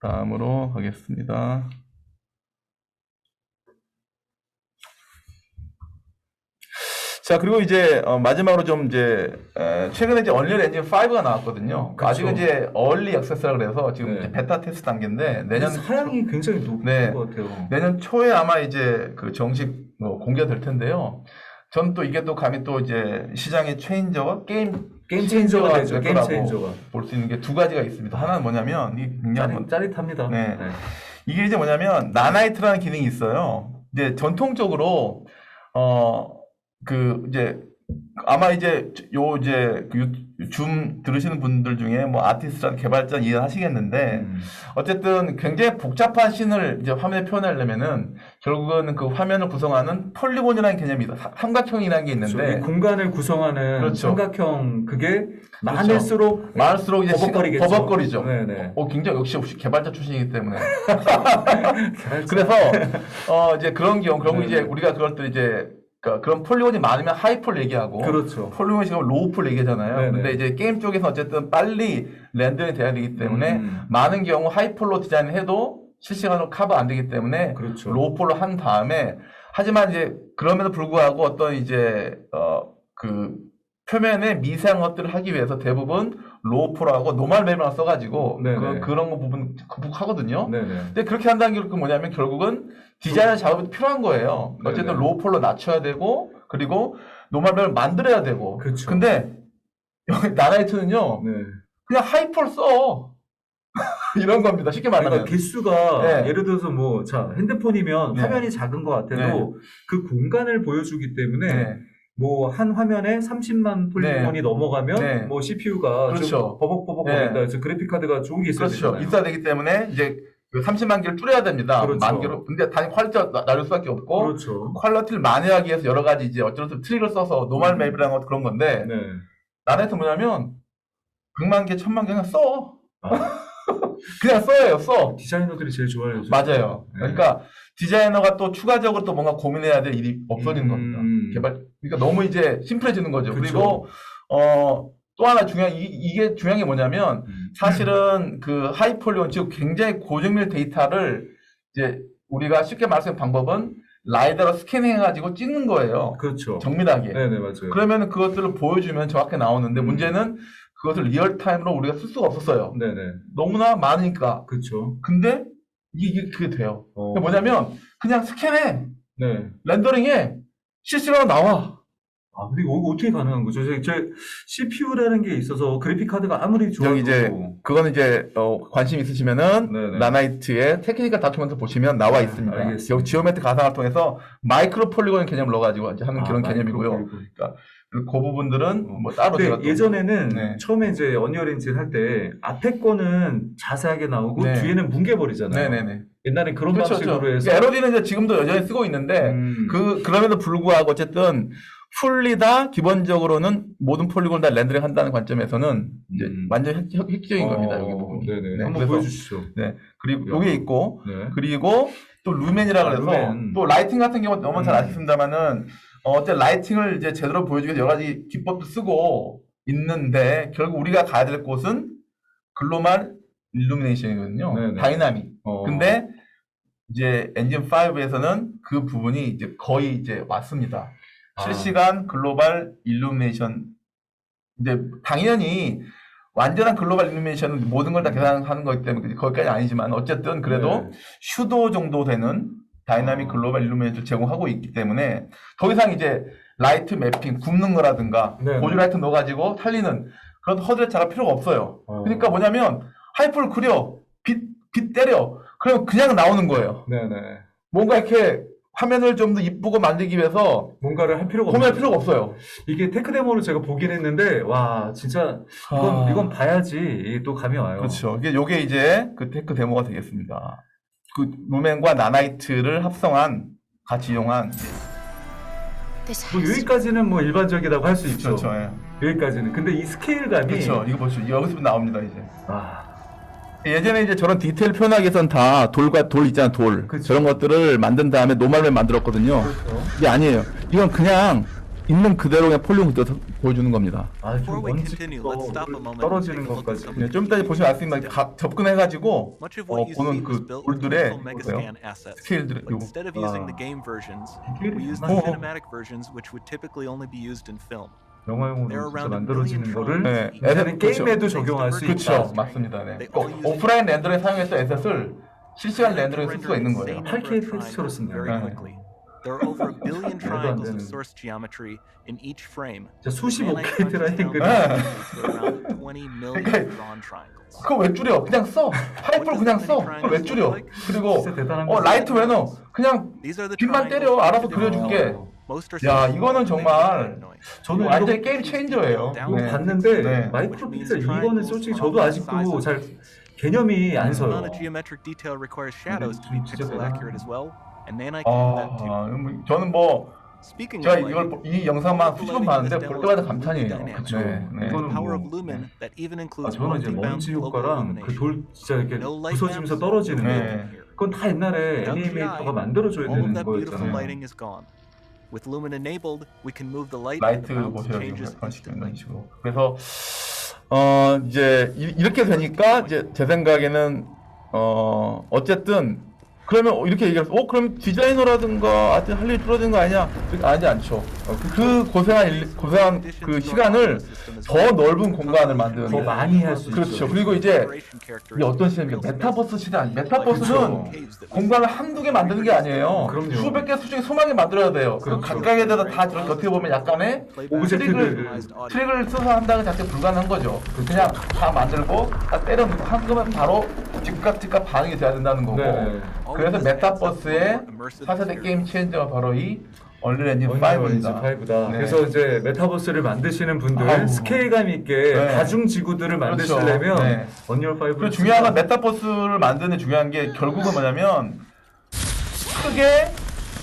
다음으로 하겠습니다. 자, 그리고 이제 마지막으로 좀 이제 최근에 이제 언리얼 엔진 5가 나왔거든요. 그쵸. 아직은 이제 얼리 액세스라 그래서 지금 네. 이제 베타 테스트 단계인데 내년 사양이 굉장히 높은 네. 것 같아요. 내년 초에 아마 이제 그 정식 공개될 텐데요. 전 또 이게 또 감히 또 이제 시장의 체인저가 게임 체인저가 되죠. 게임 거라고 체인저가. 볼 수 있는 게 두 가지가 있습니다. 하나는 뭐냐면 이게 굉장히 짜릿합니다. 네. 이게 이제 뭐냐면 나나이트라는 기능이 있어요. 이제 전통적으로 그 이제 아마 이제 줌 들으시는 분들 중에 뭐 아티스트나 개발자 이해하시겠는데 어쨌든 굉장히 복잡한 씬을 이제 화면에 표현하려면은 결국은 그 화면을 구성하는 폴리곤이라는 개념이 있다. 삼각형이라는 게 있는데 그렇죠. 이 공간을 구성하는 그렇죠. 삼각형 그게 많을수록 이제 버벅거리겠죠. 버벅거리죠. 네네. 굉장히 역시 개발자 출신이기 때문에 그래서 이제 그런 경우 이제 우리가 그것들 이제 그런 폴리곤이 많으면 하이폴 얘기하고 그렇죠. 폴리곤이 지금 로우폴 얘기잖아요. 네네. 근데 이제 게임 쪽에서 어쨌든 빨리 렌더링이 돼야 되기 때문에 많은 경우 하이폴로 디자인을 해도 실시간으로 커버 안 되기 때문에 그렇죠. 로우폴로 한 다음에 하지만 이제 그럼에도 불구하고 어떤 이제 그 표면에 미세한 것들을 하기 위해서 대부분 로우폴하고 노멀 맵을 써가지고 그런 거 부분 극복하거든요. 근데 그렇게 한다는 게 뭐냐면 결국은 디자이너 작업이 필요한 거예요. 어쨌든 로우폴로 낮춰야 되고 그리고 노멀 맵을 만들어야 되고. 그렇죠. 근데 여기 나나이트는요. 그냥 하이폴 써. 이런 겁니다. 쉽게 말하면. 그러니까 개수가 예를 들어서 뭐 핸드폰이면 화면이 작은 것 같아도 그 공간을 보여주기 때문에 뭐 한 화면에 30만 폴리곤이 넘어가면 뭐 CPU가 그렇죠. 좀 버벅버벅 거린다. 그래서 그래픽 카드가 좋은 게 있어야 그렇죠. 되잖아요. 있어야 되기 때문에 이제 그 30만 개를 줄여야 됩니다. 그렇죠. 만 개로. 근데 단위 퀄리티가 낮을 수밖에 없고 그렇죠. 퀄리티를 만회하기 위해서 여러 가지 이제 어쩔 수 없이 트릭을 써서 노멀 맵이라는 것 그런 건데 나한테 뭐냐면 100만 개, 1000만 개 그냥 써. 그냥 써. 디자이너들이 제일 좋아해요. 맞아요. 그러니까 디자이너가 또 추가적으로 또 뭔가 고민해야 될 일이 없어지는 겁니다. 그러니까 너무 이제 심플해지는 거죠. 그리고 또 하나 이게 중요한 게 뭐냐면 사실은 그 하이폴리곤 즉 굉장히 고정밀 데이터를 이제 우리가 쉽게 말하는 방법은 라이더로 스캐닝해가지고 찍는 거예요. 그렇죠. 정밀하게. 네네 맞아요. 그러면 그것들을 보여주면 정확하게 나오는데 문제는 그것을 리얼타임으로 우리가 쓸 수가 없었어요. 네네. 너무나 많으니까. 그렇죠. 근데 이게 그게 돼요. 뭐냐면 그냥 스캔해. 렌더링해. 실시간으로 나와. 근데 이거 어떻게 가능한 거죠? 제 CPU라는 게 있어서 그래픽 카드가 아무리 좋아도 그거는 이제 관심 있으시면은 나나이트의 테크니컬 다큐멘트 보시면 나와 있습니다. 여기 지오메트리 가상을 통해서 마이크로 폴리곤 개념을 넣어가지고 하는 그런 개념이고요. 그러니까 그 부분들은 뭐 따로 근데 제가 또- 예전에는 네. 처음에 이제 언리얼 엔진 할 때 앞에 거는 자세하게 나오고 네. 뒤에는 뭉개버리잖아요. 네네네. 옛날에 그런 그렇죠, 방식으로 그렇죠. 해서 LOD는 이제 지금도 여전히 쓰고 있는데 그럼에도 불구하고 어쨌든 풀리 다 기본적으로는 모든 폴리곤을 다 렌더링 한다는 관점에서는 이제 완전 획기적인 겁니다. 여기 부분이. 네네. 네, 한번 그래서- 보여주시죠. 네. 그리고 요게 있고 네. 그리고 또 루멘이라 그래서 루멘. 또 라이팅 같은 경우 너무 잘 아시겠습니다만은 어때 라이팅을 이제 제대로 보여주기 위해서 여러 가지 기법도 쓰고 있는데 결국 우리가 가야 될 곳은 글로벌 일루미네이션이거든요. 네네. 다이나믹. 근데 이제 엔진 5에서는 그 부분이 이제 거의 이제 왔습니다. 실시간 글로벌 일루미네이션. 이제 당연히 완전한 글로벌 일루미네이션은 모든 걸 다 계산하는 거기 때문에 거기까지 아니지만 어쨌든 그래도 슈도 정도 되는 다이나믹 글로벌 일루미네이션을 제공하고 있기 때문에 더 이상 이제 라이트 매핑 굽는 거라든가 네. 보조 라이트 넣어가지고 살리는 그런 허드렛 작업 필요가 없어요. 그러니까 뭐냐면 하이프를 그려 빛 때려 그러면 그냥 나오는 거예요. 네네. 뭔가 이렇게 화면을 좀 더 이쁘고 만들기 위해서 뭔가를 할 필요가 고민할 없어요. 필요가 없어요. 이게 테크 데모를 제가 보긴 했는데 와 진짜 이건 봐야지 이게 또 감이 와요. 그렇죠. 요게 이제 그 테크 데모가 되겠습니다. 그 루멘과 나나이트를 합성한 같이 이용한 뭐 여기까지는 뭐 일반적이라고 할 수 있죠. 그렇죠. 예. 여기까지는. 근데 이 스케일감이 그렇죠. 이거 보시죠. 여기서 나옵니다 이제. 아, 예전에 이제 저런 디테일 표현하기 위해서는 다 돌과 돌 있잖아 돌 저런 것들을 만든 다음에 노멀맨 만들었거든요. 이게 아니에요. 이건 그냥 있는 그대로 그냥 폴리곤 그대로 보여주는 겁니다. 좀 먼지 떨어지는 것까지. 네, 좀 이따 보시면 알 수 있지만 접근해가지고 보는 그 돌들의 스케일들 요거. Instead of using the game versions, we use the 어. cinematic versions, which would typically only be used in film. 영화용으로 진짜 만들어지는 거를 네, 이제는 그렇죠. 게임에도 적용할 수 있다. 그렇죠, 맞습니다. 네. 오프라인 렌더링에 사용했던 에셋을 실시간 렌더링에 쓸 수가 있는 거예요. 8K 텍스처로 쓴다. Very quickly. There are over a billion triangles 되는. of source geometry in each frame. 진짜 수십 And 억 I 개의 crunch 트라이앵글이. down to around 20 million drawn triangles. 그거 왜 줄여? 그냥 써. 파이프를 그냥 써. 그걸 왜 줄여? 그리고 진짜 대단한 라이트 왜 넣어? 그냥 These are the 빛만 때려. 알아서 그려줄게. Most are 야, symmetrical, 이거는 but they 정말 make noise. 저는 완전 이거 게임 체인저예요. 이거 네. 봤는데 네. 마이크로 픽셀 이거는 솔직히 저도 아직도 잘 개념이 안 The 서요. amount of geometric detail requires shadows to be 진짜 pixel 대단하다. accurate as well, and then I can do that too. 저는 뭐 Speaking 제가 of 이걸 lighting, 이 영상만 수십번 봤는데 볼 때마다 감탄이에요. 그쵸. 네, 네. 이거는 the power 뭐 of lumen that even includes 저는 이제 multi-bound 먼지 global 효과랑 그 illumination. 돌 진짜 이렇게 No light 부서지면서 lamps, 떨어지는 네. 거. 그건 다 옛날에 Without 애니메이터가 GI, 만들어줘야 all of 되는 that beautiful 거였잖아요. lighting is gone. With lumen enabled, we can move the light 라이트 and the balance 보셔야 changes 그런 식으로 instantly. 이런 식으로. 그래서 이제 이렇게 되니까 이제 제 생각에는 어쨌든 그러면 이렇게 얘기해서 그럼 디자이너라든가 하여튼 할 일이 줄어든 거 아니냐? 아니지 않죠. 그 고생한 그 시간을 더 넓은 공간을 만드는 더 많이 할 수 있죠. 그렇죠. 그리고 이제 어떤 시대입니까? 메타버스 시대 아니 메타버스는 공간을 한두 개 만드는 게 아니에요. 그럼요. 수백 개, 수백 개, 수만 개 만들어야 돼요. 그렇죠. 각각에 대해서 다 저렇게 어떻게 보면 약간의 트릭을 써서 한다는 자체 불가능한 거죠. 그냥 다 만들고 다 때려놓고 한꺼번에 바로 즉각 반응이 돼야 된다는 거고. 네. 그래서 메타버스의 4세대 게임 체인저가 바로 이 언리얼 엔진 5입니다. 5다. 네. 그래서 이제 메타버스를 만드시는 분들 아우. 스케일감 있게 네. 다중 지구들을 그렇죠. 만드시려면 네. 언리얼 5. 그리고 중요한 건 메타버스를 만드는 중요한 게 결국은 뭐냐면 크게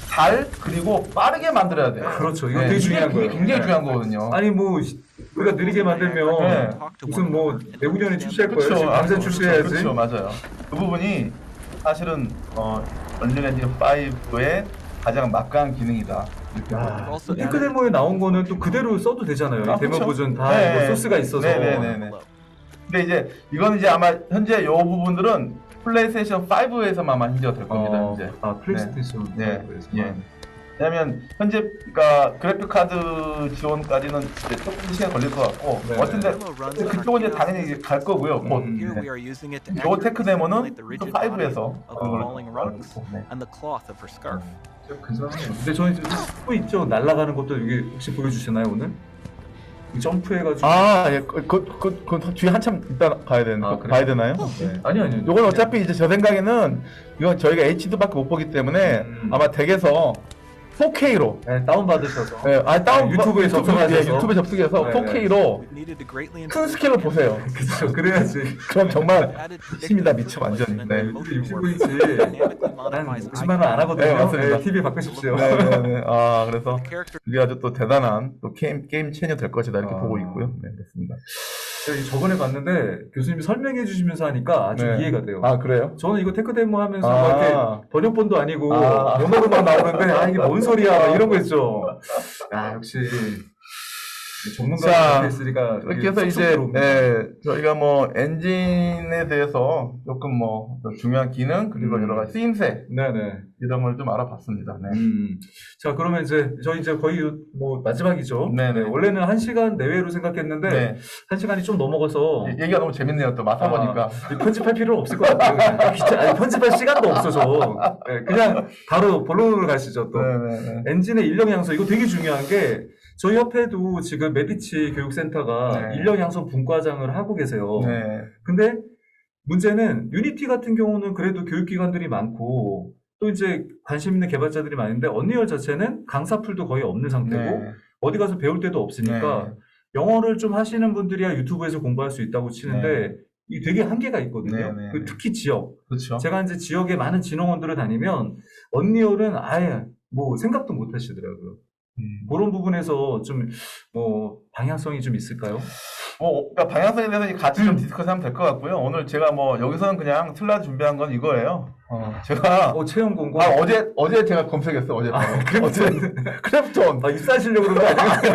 잘 그리고 빠르게 만들어야 돼요. 그렇죠. 이거 되게 중요한 이게 거예요. 굉장히 네. 중요한 거거든요. 아니 뭐 우리가 느리게 만들면 네. 무슨 뭐 내후년에 출시할 거예요. 그렇죠. 지금 밤새 출시해야지. 그렇죠. 맞아요. 그 부분이 사실은 언리얼 엔진 5의 가장 막강한 기능이다. 테크 데모에 나온 거는 또 그대로 써도 되잖아요. 이 데모 그렇죠. 버전 다 네. 이거 소스가 있어서. 네네네. 근데 이제 이거는 이제 아마 현재 요 부분들은 플레이스테이션 5에서만 아마 hinge가 될 겁니다. 이제. 플레이스테이션 네. 5에서. 예. 왜냐면 현재 그러니까 그래픽 카드 지원까지는 이제 조금 시간 걸릴 것 같고 네. 어쨌든 그쪽은 이제 당연히 이제 갈 거고요. 곧. Here 네. we are using it to 요 테크 데모는 accurately 또 simulate the rigid 5에서 body of the falling rocks 네. and the cloth of her scarf. 괜찮아요. 근데 저희 또 있죠. 날아가는 것도 이게 혹시 보여주시나요 오늘? 점프해가지고. 예. 그 뒤에 한참 이따 가야 되는 거 그래요? 봐야 되나요? 네. 아니요. 요건 어차피 이제 저 생각에는 이건 저희가 HD밖에 못 보기 때문에 아마 댁에서 4K로 네, 다운받으셔서. 네, 유튜브에 접속하셔서. 유튜브에 접속해서 네, 4K로 큰 스케일로 보세요. 그렇죠. 그래야지. 그럼 정말 힘이다 미쳐 완전히. 네. 60인치 한 50만 원 안 하거든요. 네, 맞습니다. TV 바꾸십시오. 네네네. 아 그래서 이게 아주 또 대단한 또 게임 체인이 될 것이다 이렇게 보고 있고요. 네 그렇습니다. 제가 저번에 봤는데 교수님이 설명해 주시면서 하니까 아주 네. 이해가 돼요. 아 그래요? 저는 이거 테크 데모 하면서 아. 막 이렇게 번역본도 아니고 언어로만 나오는데 이게 뭔 소리야 이런 거 있죠. 야 역시 전문가가 있으니까 그렇게 해서 이제 저희가 뭐 엔진에 대해서 조금 뭐 중요한 기능 그리고 여러 가지 쓰임새 이런 걸 좀 알아봤습니다. 네. 자 그러면 저희 이제 거의 뭐 마지막이죠. 네네. 원래는 1시간 내외로 생각했는데 1시간이 좀 넘어가서 얘기가 너무 재밌네요. 또 맡아 보니까 편집할 필요는 없을 것 같아요. 아니, 편집할 시간도 없어져. 그냥 바로 본론으로 가시죠. 또 엔진의 인력 양성 이거 되게 중요한 게. 저희 협회도 지금 메디치 교육센터가 인력 양성 분과장을 하고 계세요. 근데 문제는 유니티 같은 경우는 그래도 교육기관들이 많고 또 이제 관심 있는 개발자들이 많은데 언리얼 자체는 강사풀도 거의 없는 상태고 어디 가서 배울 데도 없으니까 영어를 좀 하시는 분들이야 유튜브에서 공부할 수 있다고 치는데 이게 되게 한계가 있거든요. 특히 지역. 그렇죠. 제가 이제 지역에 많은 진흥원들을 다니면 언리얼은 아예 뭐 생각도 못 하시더라고요. 그런 부분에서 좀 뭐 방향성이 좀 있을까요? 그러니까 방향성에 대해서 같이 좀 디스커스하면 될 것 같고요. 오늘 제가 뭐 여기서는 그냥 슬라이드 준비한 건 이거예요. 제가 체험 공고. 어제 제가 검색했어. 어제 크래프톤. 입사하시려고 그런 거 아니에요?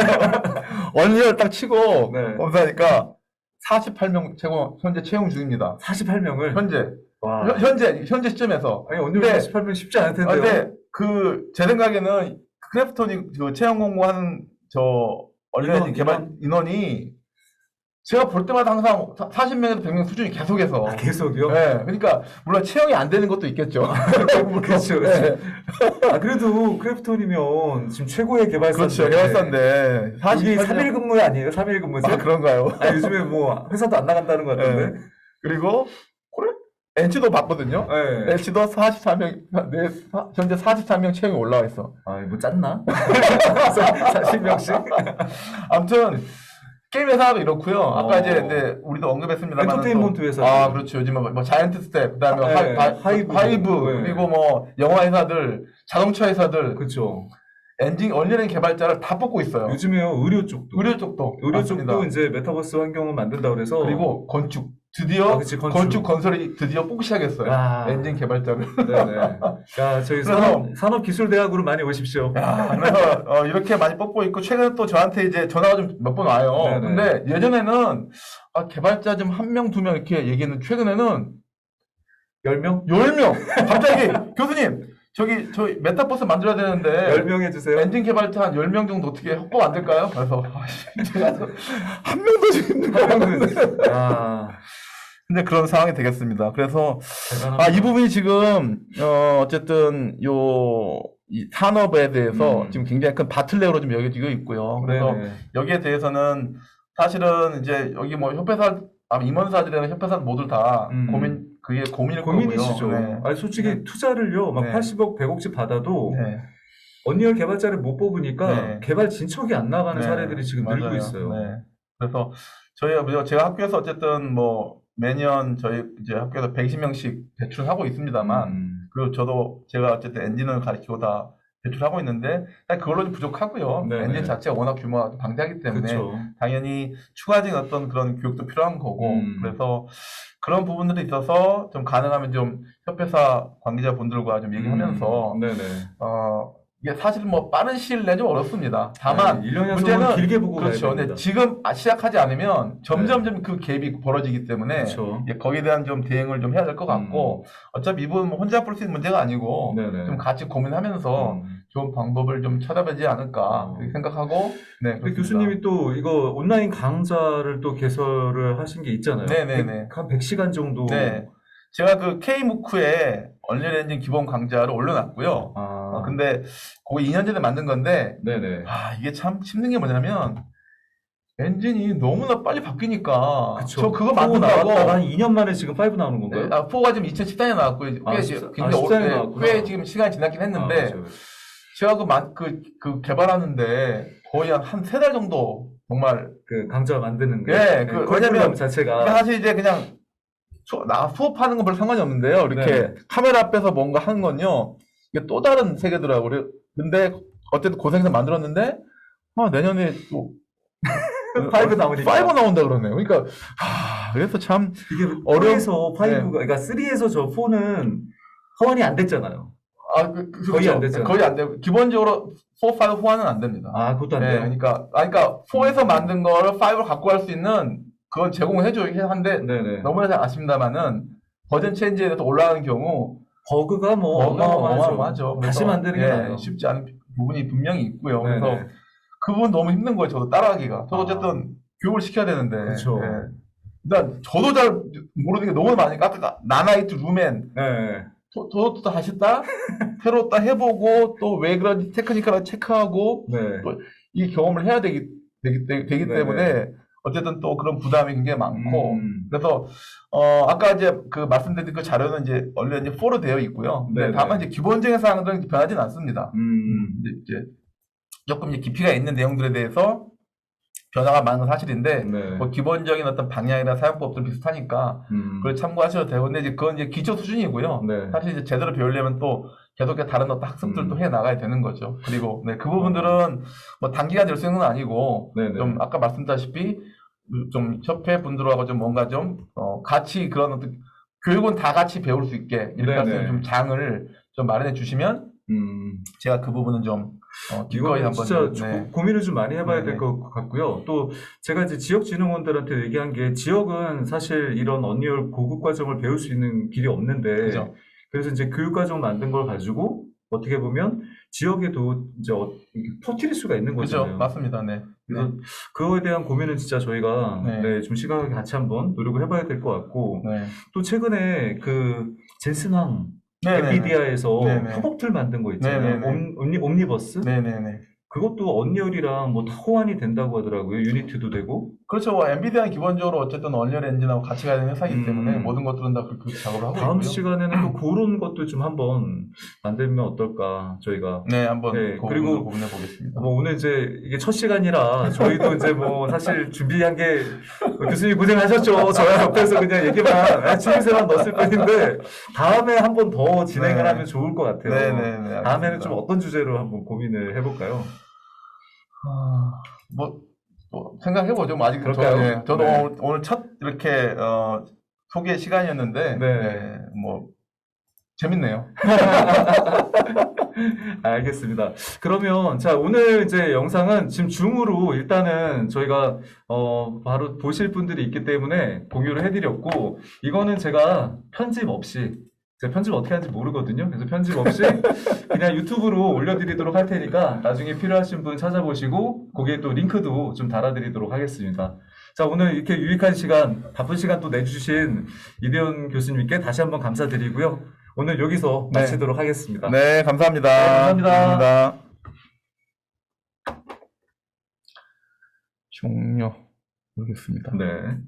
언리얼 딱 치고 검사하니까 48명 현재 채용 중입니다. 48명을 현재 시점에서. 아니 언리얼 48명 쉽지 않을 텐데요. 근데 제 생각에는 크래프톤이 그 채용 공고하는 언리얼 개발 인원이 제가 볼 때마다 항상 40명에서 100명 수준이 계속해서. 계속이요? 네. 그러니까, 물론 채용이 안 되는 것도 있겠죠. 그렇죠. 그래도 크래프톤이면 지금 최고의 개발사인데. 그렇죠. 개발사인데. 3일 근무 아니에요? 3일 근무제? 그런가요? 요즘에 뭐 회사도 안 나간다는 것 같은데. 그리고, 엔치도 봤거든요. 엔치도 44명, 현재 44명 채용이 올라와 있어. 뭐 짰나? 40명씩? 아무튼, 게임 회사도 이렇고요. 아까 이제 우리도 언급했습니다만. 엔터테인먼트 회사. 그렇죠. 요즘 뭐 자이언트 스텝, 그다음에 하이브, 그리고 뭐 영화 회사들, 자동차 회사들. 그렇죠. 언리얼 개발자를 다 뽑고 있어요. 요즘에요. 의료 쪽도 맞습니다. 이제 메타버스 환경을 만든다 그래서. 그리고 건축. 드디어 건축 건설이 드디어 뽑기 시작했어요. 엔진 개발자를. 네네. 야, 저희 산업기술대학으로 많이 오십시오. 그래서 이렇게 많이 뽑고 있고 최근에 또 저한테 이제 전화가 좀 몇 번 와요. 네네. 근데 예전에는 개발자 좀 1명, 2명 이렇게 얘기했는데 최근에는 10명? 10명. 갑자기 교수님 저희 메타버스 만들어야 되는데 10명 해주세요. 엔진 개발자 한 10명 정도 어떻게 확보 안 될까요? 그래서 제가 한 명도 지금 힘들어요. 근데 그런 상황이 되겠습니다. 그래서 이 부분이 지금 어쨌든 이 산업에 대해서 지금 굉장히 큰 바틀렉으로 좀 여겨지고 있고요. 그래서 여기에 대해서는 사실은 이제 여기 뭐 협회사 임원사들이나 협회사 모두 다 그게 고민이시죠. 거고요. 아니 솔직히 투자를요 막 80억, 100억씩 받아도 언리얼 개발자를 못 뽑으니까 개발 진척이 안 나가는 사례들이 지금 늘고 있어요. 그래서 제가 학교에서 어쨌든 뭐 매년 저희 이제 학교에서 120명씩 배출하고 있습니다만 그리고 제가 어쨌든 엔진을 가르치고 다 배출하고 있는데 그걸로 좀 부족하고요. 엔진 자체가 워낙 규모가 방대하기 때문에 당연히 추가적인 어떤 그런 교육도 필요한 거고 그래서 그런 부분들이 있어서 좀 가능하면 좀 협회사 관계자분들과 좀 얘기하면서 이게 사실 뭐 빠른 시일 내에 좀 어렵습니다. 다만 문제는 길게 보고 그렇죠. 근데 지금 시작하지 않으면 점점점 그 갭이 벌어지기 때문에 거기에 대한 좀 대응을 좀 해야 될 것 같고 어차피 이 부분 혼자 풀 수 있는 문제가 아니고 좀 같이 고민하면서 좋은 방법을 좀 찾아보지 않을까 그렇게 생각하고 근데 교수님이 또 이거 온라인 강좌를 또 개설을 하신 게 있잖아요. 한 100시간 정도. 제가 그 K무크에 언리얼 엔진 기본 강좌를 올려놨고요. 근데 그거 2년 전에 만든 건데 이게 참 힘든 게 뭐냐면 엔진이 너무나 빨리 바뀌니까 저 그거 만든다고 한 2년 만에 지금 5 나오는 건가요? 4가 지금 2014년에 나왔고 꽤 지금 시간이 지났긴 했는데 제가 그 개발하는데 거의 한 3달 정도 정말 그 강좌 만드는 거. 예, 왜냐면 자체가 사실 이제 그냥 나 수업하는 건 별 상관이 없는데요. 이렇게 네. 카메라 앞에서 뭔가 하는 건요. 이게 또 다른 세계더라고요. 근데 어쨌든 고생해서 만들었는데 내년에 또 5 나오니까. 5 나온다 그러네요. 그러니까 그래서 참 이게 어려운 4에서 5가 네. 그러니까 3에서 저 4는 호환이 안 됐잖아요. 거의 안 됐잖아요. 거의 안 돼요. 기본적으로 4, 5 호환은 안 됩니다. 그것도 안 네, 돼요. 그러니까 4에서 만든 거를 5로 갖고 갈 수 있는 그건 제공해줘야 한데 네네. 너무나 아쉽다마는 버전 체인지에 대해서 올라가는 경우 버그가 뭐 어마어마하죠. 다시 그래서, 만드는 게 나아요. 쉽지 않은 부분이 분명히 있고요. 네네. 그래서 그 부분 너무 힘든 거예요. 저도 따라하기가. 저도 어쨌든 교육을 시켜야 되는데. 그렇죠. 일단 저도 잘 모르는 게 너무 많으니까 아까 나나이트 루멘 네. 저도 또 다시 새로 해보고 또 왜 그런지 테크니컬하게 체크하고 네. 또 이 경험을 해야 되기 때문에 어쨌든 또 그런 부담이 굉장히 많고 그래서 아까 이제 그 말씀드린 그 자료는 이제 원래 이제 4로 되어 있고요. 근데 다만 이제 기본적인 사항들은 변하지는 않습니다. 이제 조금 이제 깊이가 있는 내용들에 대해서 변화가 많은 건 사실인데 뭐 기본적인 어떤 방향이나 사용법들 비슷하니까 그걸 참고하셔도 되고 근데 이제 그건 이제 기초 수준이고요. 사실 이제 제대로 배우려면 또 계속 다른 어떤 학습들도 해 나가야 되는 거죠. 그리고 그 부분들은 뭐 단기간 될 수 있는 건 아니고 좀 아까 말씀드렸다시피 좀 협회 분들하고 좀 뭔가 좀 같이 그런 어떤 교육은 다 같이 배울 수 있게 이렇게 할 수 있는 좀 장을 좀 마련해 주시면 제가 그 부분은 좀 기꺼이 이거는 한번 진짜 고민을 좀 많이 해봐야 될 것 같고요. 또 제가 이제 지역진흥원들한테 얘기한 게 지역은 사실 이런 언리얼 고급 과정을 배울 수 있는 길이 없는데 그죠. 그래서 이제 교육 과정 만든 걸 가지고 어떻게 보면 지역에도 이제 퍼뜨릴 수가 있는 거잖아요. 그죠, 맞습니다. 네. 그래서 그거에 대한 고민은 진짜 저희가 좀 시각하게 같이 한번 노력을 해봐야 될 것 같고 또 최근에 그 젠슨왕 엔비디아에서 협업틀 만든 거 있잖아요. 옴니버스? 네네네. 그것도 언리얼이랑 뭐 다 호환이 된다고 하더라고요. 유니티도 되고. 그렇죠. 엔비디아는 기본적으로 어쨌든 언리얼 엔진하고 같이 가야 되는 회사이기 때문에 모든 것들은 다 그렇게 작업을 하고 있고요. 다음 시간에는 또 그런 것도 좀 한번 만들면 어떨까 저희가. 한번 그리고 고민해 보겠습니다. 뭐 오늘 이제 이게 첫 시간이라 저희도 이제 뭐 사실 준비한 게 교수님 고생하셨죠. 저희 옆에서 그냥 얘기만 취임새만 넣었을 뿐인데 다음에 한번 더 진행을 하면 좋을 것 같아요. 네네네. 다음에는 좀 어떤 주제로 한번 고민을 해볼까요? 뭐 생각해보죠. 뭐 아직 그럴까요? 저도 오늘 첫 이렇게 소개 시간이었는데 뭐 재밌네요. 알겠습니다. 그러면 자 오늘 이제 영상은 지금 줌으로 일단은 저희가 바로 보실 분들이 있기 때문에 공유를 해드렸고 이거는 제가 편집 없이 제가 편집 어떻게 하는지 모르거든요. 그래서 편집 없이 그냥 유튜브로 올려드리도록 할 테니까 나중에 필요하신 분 찾아보시고 거기에 또 링크도 좀 달아드리도록 하겠습니다. 자 오늘 이렇게 유익한 시간, 바쁜 시간 또 내주신 이대현 교수님께 다시 한번 감사드리고요. 오늘 여기서 마치도록 하겠습니다. 네, 감사합니다. 감사합니다. 종료. 모르겠습니다. 네.